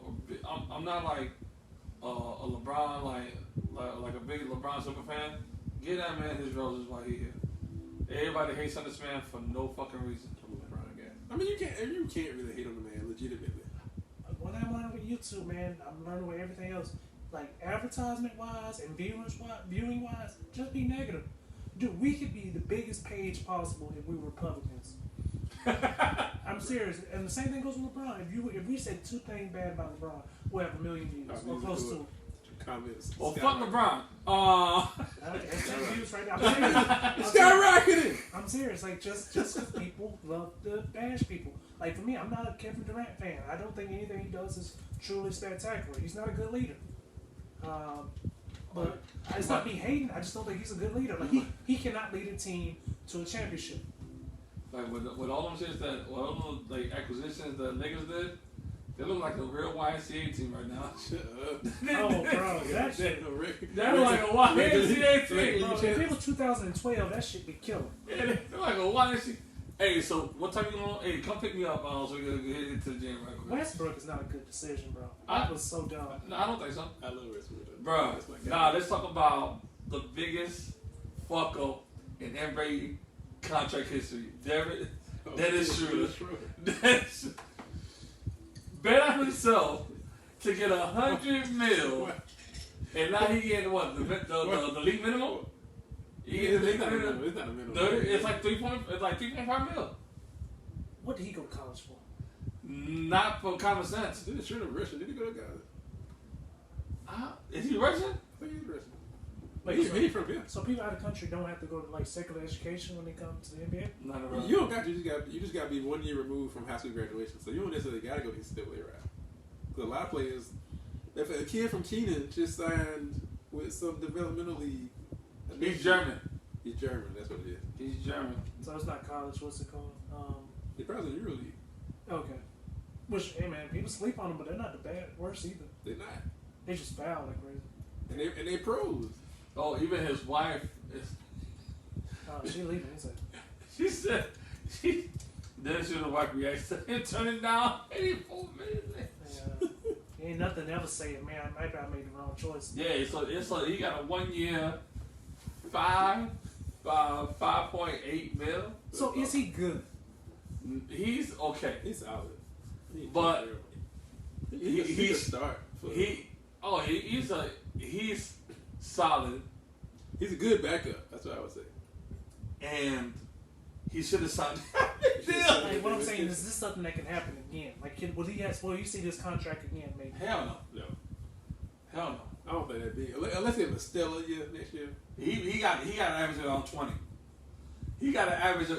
LeBron like a big LeBron super fan. Give that man his roses while he's here. Everybody hates on this man for no fucking reason. I'm a LeBron guy. I mean, you can't really hate on the man legitimately. What I'm learning with YouTube, man, I'm learning with everything else. Like advertisement wise and viewing wise, just be negative. Dude, we could be the biggest page possible if we were Republicans. I'm serious, and the same thing goes with LeBron. If we said 2 things bad about LeBron, we'll have 1 million views or close to. Comments. Well, fuck LeBron. That's 10 views right now. Skyrocketing. I'm serious. Like just because people love to bash people. Like for me, I'm not a Kevin Durant fan. I don't think anything he does is truly spectacular. He's not a good leader. But it's not me hating. I just don't think he's a good leader. Like he cannot lead a team to a championship. Like with all them shits with all those like acquisitions that niggas did, they look like a real YMCA team right now. Shut up. Oh, bro, that shit. They're like a YMCA team. Bro, if it was 2012, that shit be killer. Yeah, they're like a YMCA. Hey, so what time you going? Hey, come pick me up so we can get into the gym right quick. Westbrook is not a good decision, bro. That was so dumb. No, I don't think so. I love Westbrook. Bro, nah, let's talk about the biggest fuck up in NBA contract history. That is true. That's bet on himself to get $100 million, and now he getting what the league minimum? He getting the league minimum. It's not a minimum. It's like 3.5 mil. What did he go to college for? Not for common sense. Did he sure Russian? Did he go to Gaza? Is he Russian? I think he's Russian. Like, He's from here. So people out of the country don't have to go to like secular education when they come to the NBA? Not a Russian. You don't got to. You just got to be 1 year removed from high school graduation. So you don't necessarily got to go the NCAA route. Because a lot of players, if a kid from Keenan just signed with some developmental league, He's German. He's German. That's what it is. He's German. So it's not college. What's it called? He's probably in EuroLeague. Okay. Which, hey man, people sleep on them, but they're not the worst either. They're not. They just foul like crazy. And they pros. Oh, even his wife is. Oh, she leaving. He said. She said then she the wife reacts to him turning down 84 minutes. Ain't nothing ever saying, man, maybe I made the wrong choice. Yeah, so he got a 1 year, 5.8 mil. So is he good? He's okay. He's solid. But he's a start. He's solid. He's a good backup. That's what I would say. And he should have signed. Like, what I'm saying is, this something that can happen again? Like, will you see this contract again? Maybe. Hell no. Hell no. I don't think that'd be unless he have a stellar year next year. He got to average around 20. He got to average.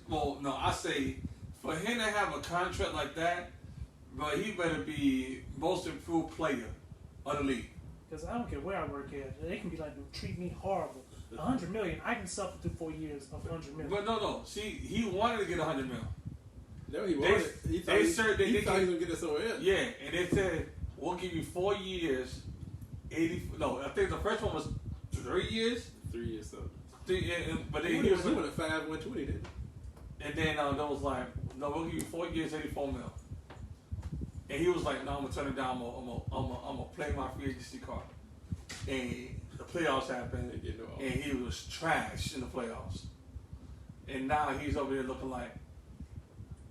Well, no, I say for him to have a contract like that, but he better be most improved player of the league. Because I don't care where I work at, they can be like, treat me horrible. $100 million. I can suffer through 4 years of $100 million. But no. He wanted to get $100 million. No, he wanted. He thought he was going to get it somewhere else. Yeah, and they said we'll give you 4 years. 80. No, I think the first one was 3 years. 3 years, so. But then he was doing it 5, 120, didn't he? And then that was like, no, we'll give you 4 years, $84 million. And he was like, no, I'm gonna turn it down. I'm gonna play my free agency card. And the playoffs happened, and he was trash in the playoffs. And now he's over there looking like,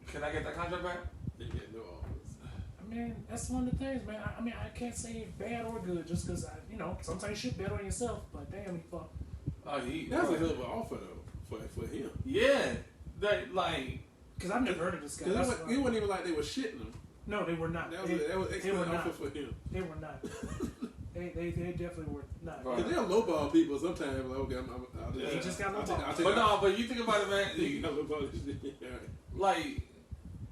can I get that contract back? They get no offers. I mean, that's one of the things, man. I mean, I can't say bad or good just because, sometimes you should bet on yourself, but damn, he fucked. That's a hell of an offer, though, for him. Yeah. Because I've never heard of this guy. It wasn't even like they were shitting him. No, they were not. That was excellent offer for him. They were not. they definitely were not. Because they'll lowball people sometimes. Like, okay, he just got lowball. But you think about it, man. Like,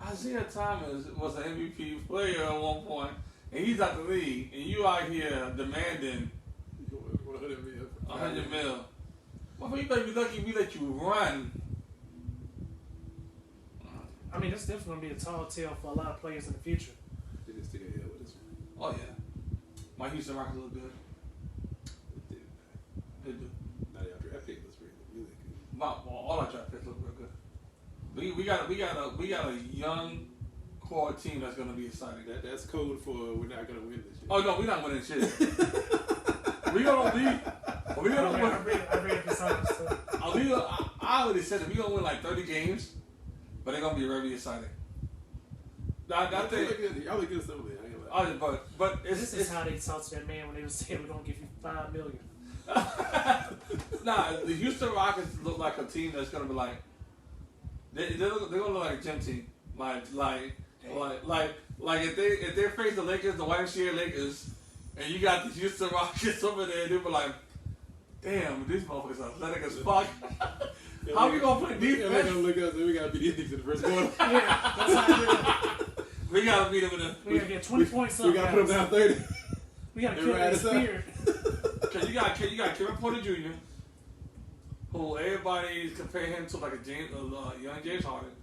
Isaiah Thomas was an MVP player at one point, and he's out the league, and you out here demanding $100 million. Well, you better be lucky if we let you run. I mean, it's definitely going to be a tall tale for a lot of players in the future. They just stick ahead with this one. Oh, yeah. My Houston Rockets look good. They do. Now, y'all draft pick looks really good. All our draft picks look real good. We got a young core team that's going to be exciting. That's code for we're not going to win this year. Oh, no, we're not winning shit. We're going to win. I read this on I already said that we're going to win like 30 games. But they're gonna be very exciting. Y'all look good some of it. But this is how they talked to that man when they were saying we're gonna give you $5 million. Nah, the Houston Rockets look like a team that's gonna be like they're gonna look like a gym team. Like if they face the Lakers, the White Sheer Lakers, and you got the Houston Rockets over there, they were like, damn, these motherfuckers are athletic as fuck. How we gonna play defense? They're gonna look at us and we gotta beat these niggas in the first quarter. Yeah, that's how we gotta beat them in the. We gotta get 20 points up. We gotta put them down 30. We gotta kill that spirit. Cause you got Kevin Porter Jr., who everybody is comparing him to like a young James Harden,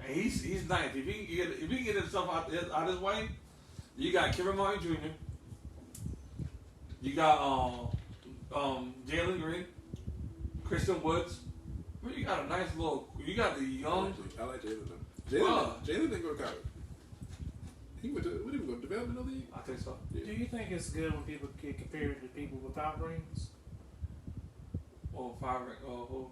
and he's nice. If he can get himself out his way, you got Kevin Martin Jr. You got Jalen Green, Christian Woods. Well, you got a nice little. You got the young. I like Jalen though. Jalen didn't go to college. He went to what did he go to developmental league? I think so. Yeah. Do you think it's good when people get compared to people without rings? Or 5 rings? Who?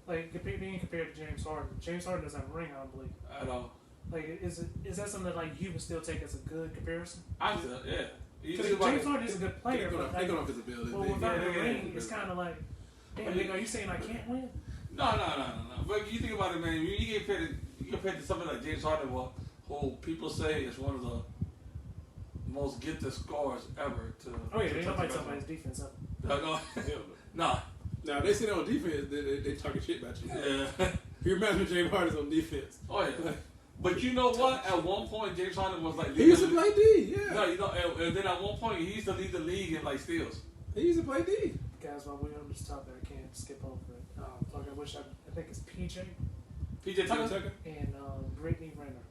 Like being compared to James Harden. James Harden doesn't have a ring, I don't believe. At all. Like, is that something that like you would still take as a good comparison? I feel, yeah. James Harden is a good player, but like, off his ability. Well, without a ring, it's kind of like, damn, are you saying I can't win? No. But you think about it, man. You get compared to something like James Harden, who people say is one of the most gifted scorers ever. Oh yeah, ain't nobody talking about his defense. No. Now they say that on defense, they talking shit about you. Yeah. You imagine James Harden's on defense. Oh yeah. But you know what? At one point, James Harden was like he used to play D. Yeah. No, and then at one point he used to lead the league in like steals. He used to play D. Guys, while we're on this topic, I can't skip over it. I think it's PJ Tucker and Brittany Renner.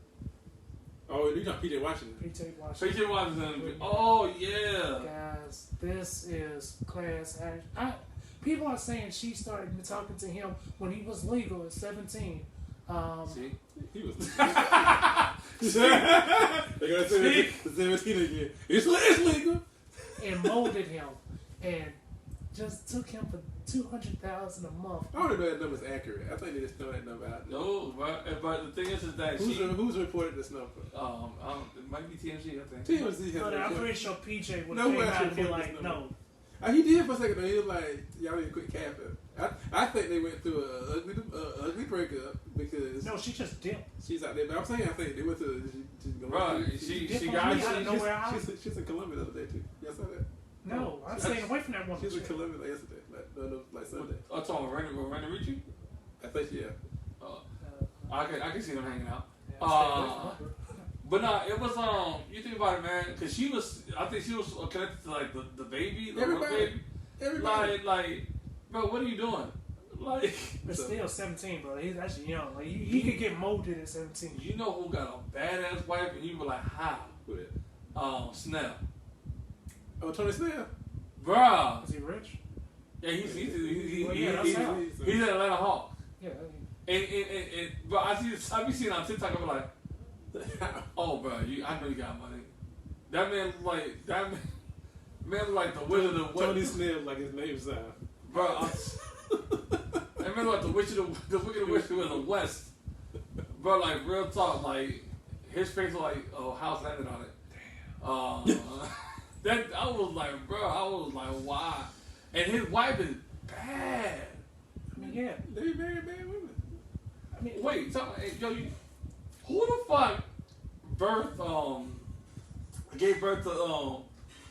Oh, you talking PJ Washington? PJ Washington. Oh yeah. Guys, this is class action. People are saying she started talking to him when he was legal at 17. See, he was. They're gonna say 17 again. It's legal. And molded him, and just took him for $200,000 a month. I don't know if that number's accurate. I think they just throw that number out there. No, but the thing is that who's reported this number? It might be TMZ. I think TMZ. No, I'm pretty sure PJ would came out and be like, no. He did for a second though. He was like, y'all need to quit capping. I think they went through a ugly breakup because no, she just dipped. She's out there, but I'm saying I think they went to. She got out of nowhere. She's in Columbia the other day too. Y'all saw that? No, I'm staying away from that woman. She was in Columbia yesterday, like Sunday. Oh, talking about Randy Ritchie? I think yeah. I can see them hanging out. Yeah, but no, it was you think about it, man, because I think she was connected to like the baby, the baby. Everybody. Like bro, what are you doing? Like, but still 17, bro. He's actually young. Like he could get molded at 17. You know who got a badass wife, and you were like, how? Snell. Oh, Tony Snell. Bruh. Is he rich? Yeah, he's an Atlanta Hawk. Yeah. And bro, I be seeing on TikTok. I'm like, oh, bro, I know you got money. That man like the Wizard of West. Tony Snell, like his name sound. Bro, that man like the Wicked Wizard of the West. Bro, like real talk, like his face was like, oh, house landed on it. That I was like, bro, why? And his wife is bad. I mean, yeah, they be very bad women. I mean, wait, who the fuck gave birth to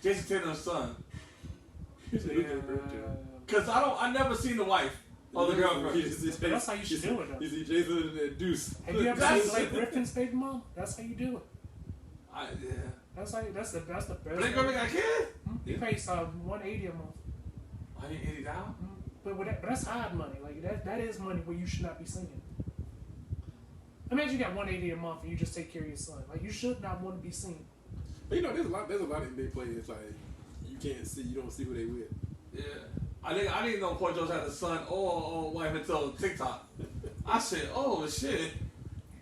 Jason Tatum's son? Cause I never seen the wife or the girlfriend. That's how you should do it, though. You see Jason and Deuce. Have you ever seen Blake Griffin's baby mom? That's how you do it. Yeah. That's the best. Blake Griffin got a kid? He pays $180 a month. $180? But that's hard money. Like that is money where you should not be singing. Imagine you got $180 a month and you just take care of your son. Like you should not want to be seen. But you know, there's a lot of NBA players like you can't see, you don't see who they with. Yeah. I didn't know Paul George had a son or wife until TikTok. I said, oh shit.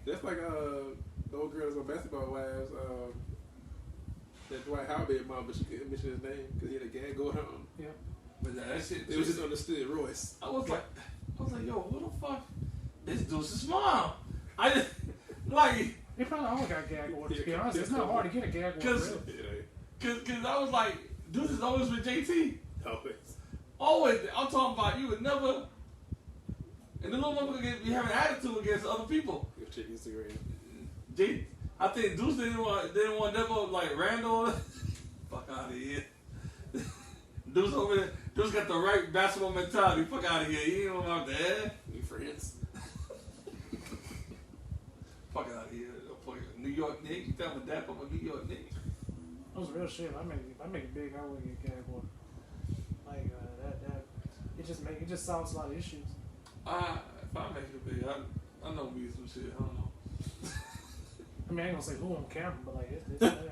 That's like the old girls on Basketball Wives. That Dwight Howard baby mom, but she couldn't mention his name because he had a gag going on. Yeah. But that shit. It was just understood Royce. I was like, yo, what the fuck? This Deuce's mom. I just like. They probably all got gag orders. To be honest, it's not hard to get a gag order. Cause I was like, Deuce is always with JT. Always. I'm talking about you would never. And the little motherfucker be having attitude against other people. Check Instagram. I think Deuce didn't want never like Randall. Fuck out of here. Deuce over there. Deuce got the right basketball mentality. Fuck out of here. He ain't want out there. We friends. Fuck out of here. New York Knicks. You tell me that from a New York Knicks. That was real shit. I make it big. I wouldn't get gag order. Like it just solves a lot of issues. If I make it big, I know we some shit. I don't know. I mean, I ain't gonna say who on camera, but like,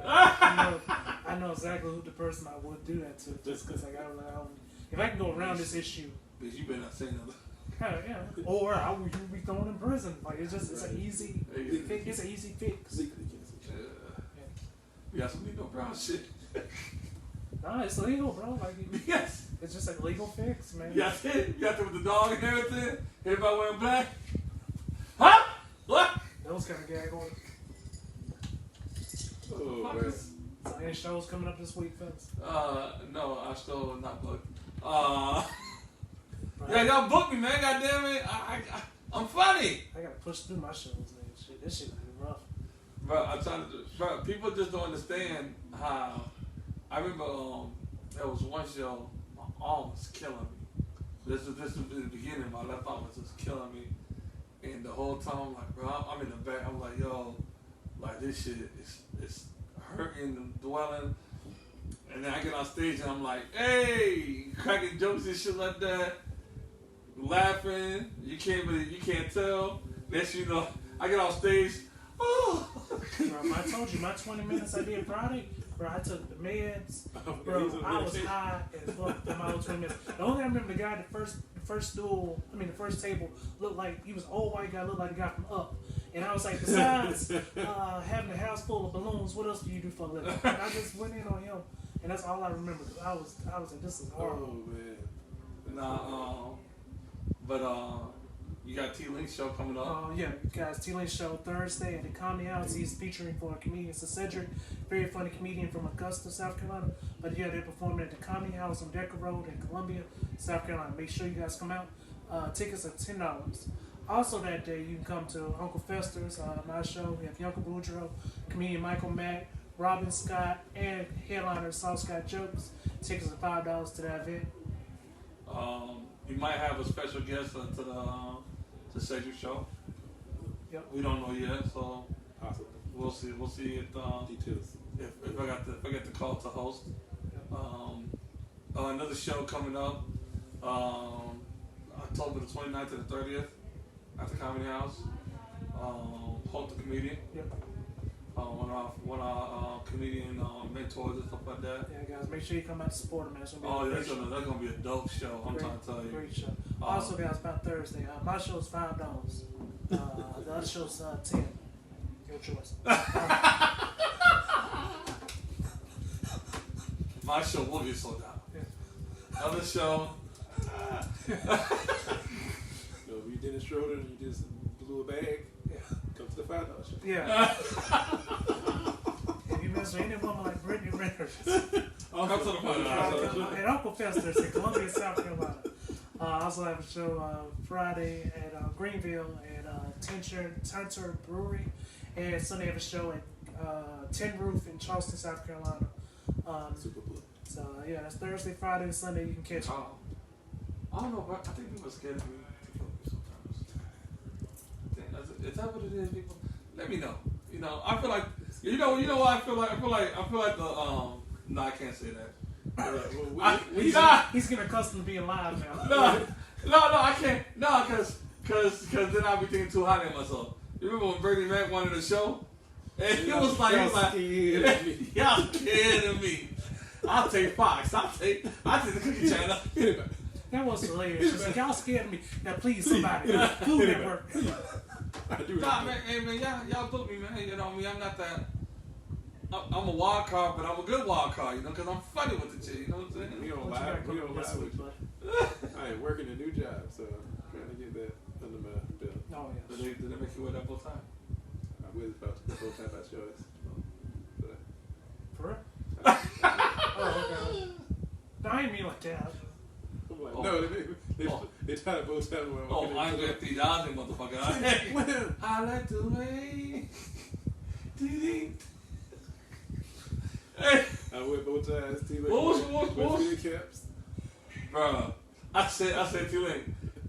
I know exactly who the person I would do that to. Just because, like, if I can go around this issue, bitch, you better not say nothing. Yeah, or I would be thrown in prison. Like, it's an easy fix. It's an easy fix. We got some legal brown shit. Nah, it's legal, bro. Like, yes, it's just a legal fix, man. You got it with the dog and everything. Everybody wearing black. Huh? What? Those kind of gag orders. Oh, man. So any shows coming up this week, fellas? No, I still not booked. Yeah, y'all booked me, man. God damn it. I'm funny. I gotta push through my shows, man. Shit, this shit is rough. Bro, people just don't understand how. I remember there was one show, my arm was killing me. This was in the beginning, my left arm was just killing me. And the whole time, I'm like, bro, I'm in the back. I'm like, yo, like this shit is hurting and dwelling. And then I get on stage and I'm like, hey, cracking jokes and shit like that, laughing. You can't tell. Next you know, I get on stage. Oh. Bro, I told you my 20 minutes I did Friday. Bro, I took the meds. Bro, I was high as fuck for my 20 minutes. The only I remember the guy at the first table looked like he was an old white guy, looked like the guy from Up. And I was like, besides having a house full of balloons, what else do you do for a living? And I just went in on him, and that's all I remember. I was like, this is horrible. Oh man. Nah, but you got T-Link show coming up. Yeah, guys, T-Link show Thursday at the Comedy House. He's featuring for a comedian, Cedric, very funny comedian from Augusta, South Carolina. But yeah, they're performing at the Comedy House on Decker Road in Columbia, South Carolina. Make sure you guys come out. Tickets are $10. Also that day, you can come to Uncle Fester's, my show. We have Uncle Boudreaux, comedian Michael Mack, Robin Scott, and headliner Saul Scott Jokes. Tickets are $5 to that event. You might have a special guest to the Cedric show. Yep. We don't know yet, so Possibly. we'll see. We'll see Details. if I get the call to host. Another show coming up. October the 29th to the 30th at the Comedy House. Hope the comedian. Yep. One of our comedian mentors and stuff like that. Yeah, guys, make sure you come out to support him. That's That's gonna be a dope show. I'm trying to tell you. Great show. Also, guys, about Thursday, my show's $5. The other show's $10. Your choice. My show will get sold out. Yeah. Other show. So if you did a Schroeder and you just blew a bag, Yeah. come to the $5 show. Yeah. If you mess with any woman like Brittany Renner, Come to the podcast. and Uncle Fester's in Columbia, South Carolina. I also have a show Friday at Greenville at Tinter Brewery, and Sunday I have a show at Tin Roof in Charleston, South Carolina. Super cool. So yeah, that's Thursday, Friday, and Sunday. You can catch me. I don't know, but I think people are scared of me to kill me sometimes. Is that what it is, people? Let me know. You know, I feel like you know what I feel like. I feel like the no, I can't say that. He's getting accustomed to being live now. No, I can't. No, cause then I'll be thinking too highly of myself. You remember when Bernie Mac wanted a show? And he was like, y'all scared of me. I'll take Fox. I'll take the Cookie Channel. That was hilarious. She's like, y'all scared of me. Now please, somebody, Food Network. Nah, man, hey man, y'all book me, man. You know me, I'm not that. I'm a wild card, but I'm a good wild card, you know, because I'm funny with the chick, you know what I'm saying? We don't lie with you. I ain't working a new job, so I'm trying to get that under my belt. Oh, yeah. Did they make you wear that bow tie? I was about to go time by choice. But For real? Oh, okay. No, I didn't mean like that. I'm like, no, they try to bow tie when Oh, I'm going to $3,000, motherfucker. I like the way. Hey. I wear bow ties, T-Lane. What was caps? Bruh, I said to you,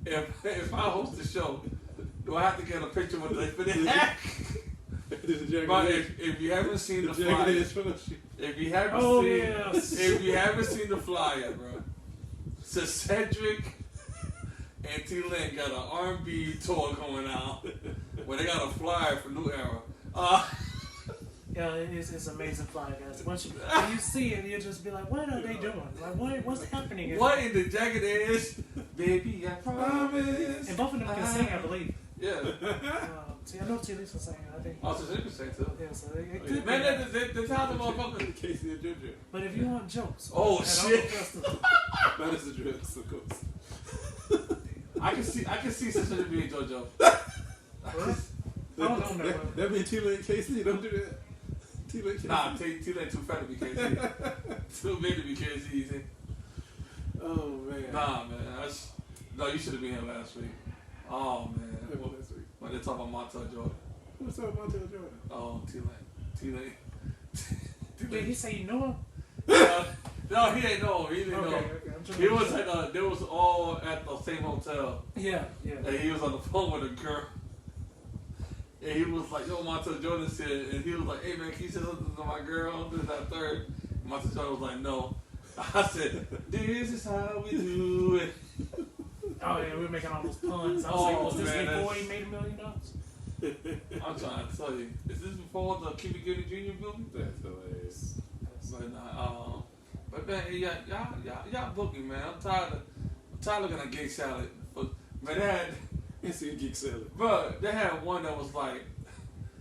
if I host the show, do I have to get a picture with the fitted hat? But if you haven't seen the flyer, if you haven't seen the flyer, bro, so Cedric and T-Lane got an R&B tour going out where they got a flyer for New Era. Yeah, it's amazing flying, guys. When you see it, you just be like, what are they doing? Like, what's happening? What in the jacket is? Baby, I promise. And both of them can sing, I believe. Yeah. See, I know T-Lee's can sing. I think. Oh, so they can sing too. Yeah, so it could be. Man, the talented motherfucker. Casey and JoJo. But if you want jokes, oh shit. That is the jokes, of course. I can see Sister being JoJo. I don't know. That means T-Lane and Casey. Don't do that. T-Lane Casey. Nah, T-Lane too fat to be Casey. Too big to be Casey. Easy. Oh man. Nah, man. No, you should have been here last week. Oh man. Last week. When they talk about Montel Jordan. What's up, Montel Jordan? Oh, T-Lane. Did he say you know him? No, he ain't know him. He didn't know him. Okay. He was at they was all at the same hotel. Yeah. And he was on the phone with a girl. And he was like, yo, Montel Jordan said, and he was like, hey man, can you say something to my girl? This, that, third. And Montel Jordan was like, no. I said, this is how we do it. Oh yeah, we were making all those puns. I was like, was this before he made $1 million? I'm trying to tell you. Is this before the Cuba Gooding Jr. movie? That's hilarious. But man, y'all booking, man. I'm tired looking at Gay Salad. But man, I see a Geek Salad. Bro, they had one that was like,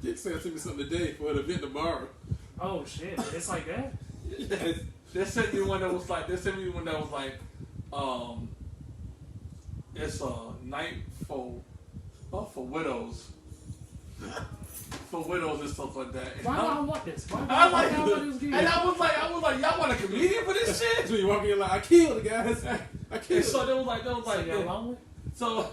Geek Salad sent me something today for an event tomorrow. Oh shit, it's like that? They sent me one that was like, it's a night for widows. For widows and stuff like that. Why do I want this? I was like, y'all want a comedian for this shit? So you walk in like, I killed the guys. I killed. So they was like, so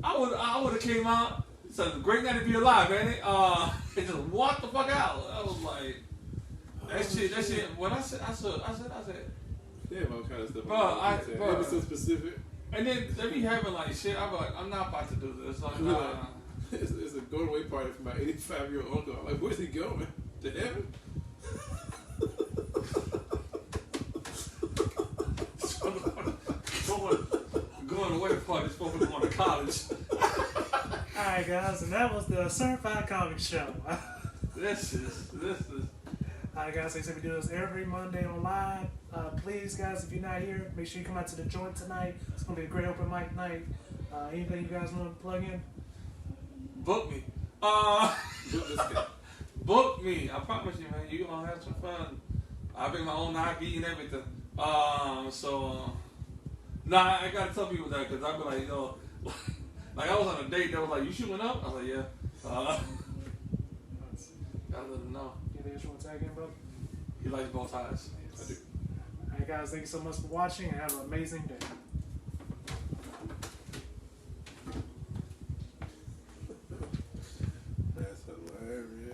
I would have came out. It's a great night to be alive, ain't it? And just walked the fuck out. I was like, that shit. When I said, they have all kind of stuff. Bro, they be so specific. And then they be having like shit. I'm like, I'm not about to do this. Like, it's a going away party for my 85-year-old uncle. I'm like, where's he going? To heaven? college. Alright, guys, and that was the Certified Comic Show. This is. Alright, guys, like I said, we do this every Monday on live. Please, guys, if you're not here, make sure you come out to the joint tonight. It's going to be a great open mic night. Anything you guys want to plug in? Book me. Book me. I promise you, man. You're going to have some fun. I bring my own IV and everything. Nah, I got to tell people that because I'll be like, like I was on a date that was like, you shooting up? I was like, yeah. Gotta let them know. Anything else you want to tag in, bro? He likes both sides. Yes. I do. Alright, guys, thank you so much for watching and have an amazing day.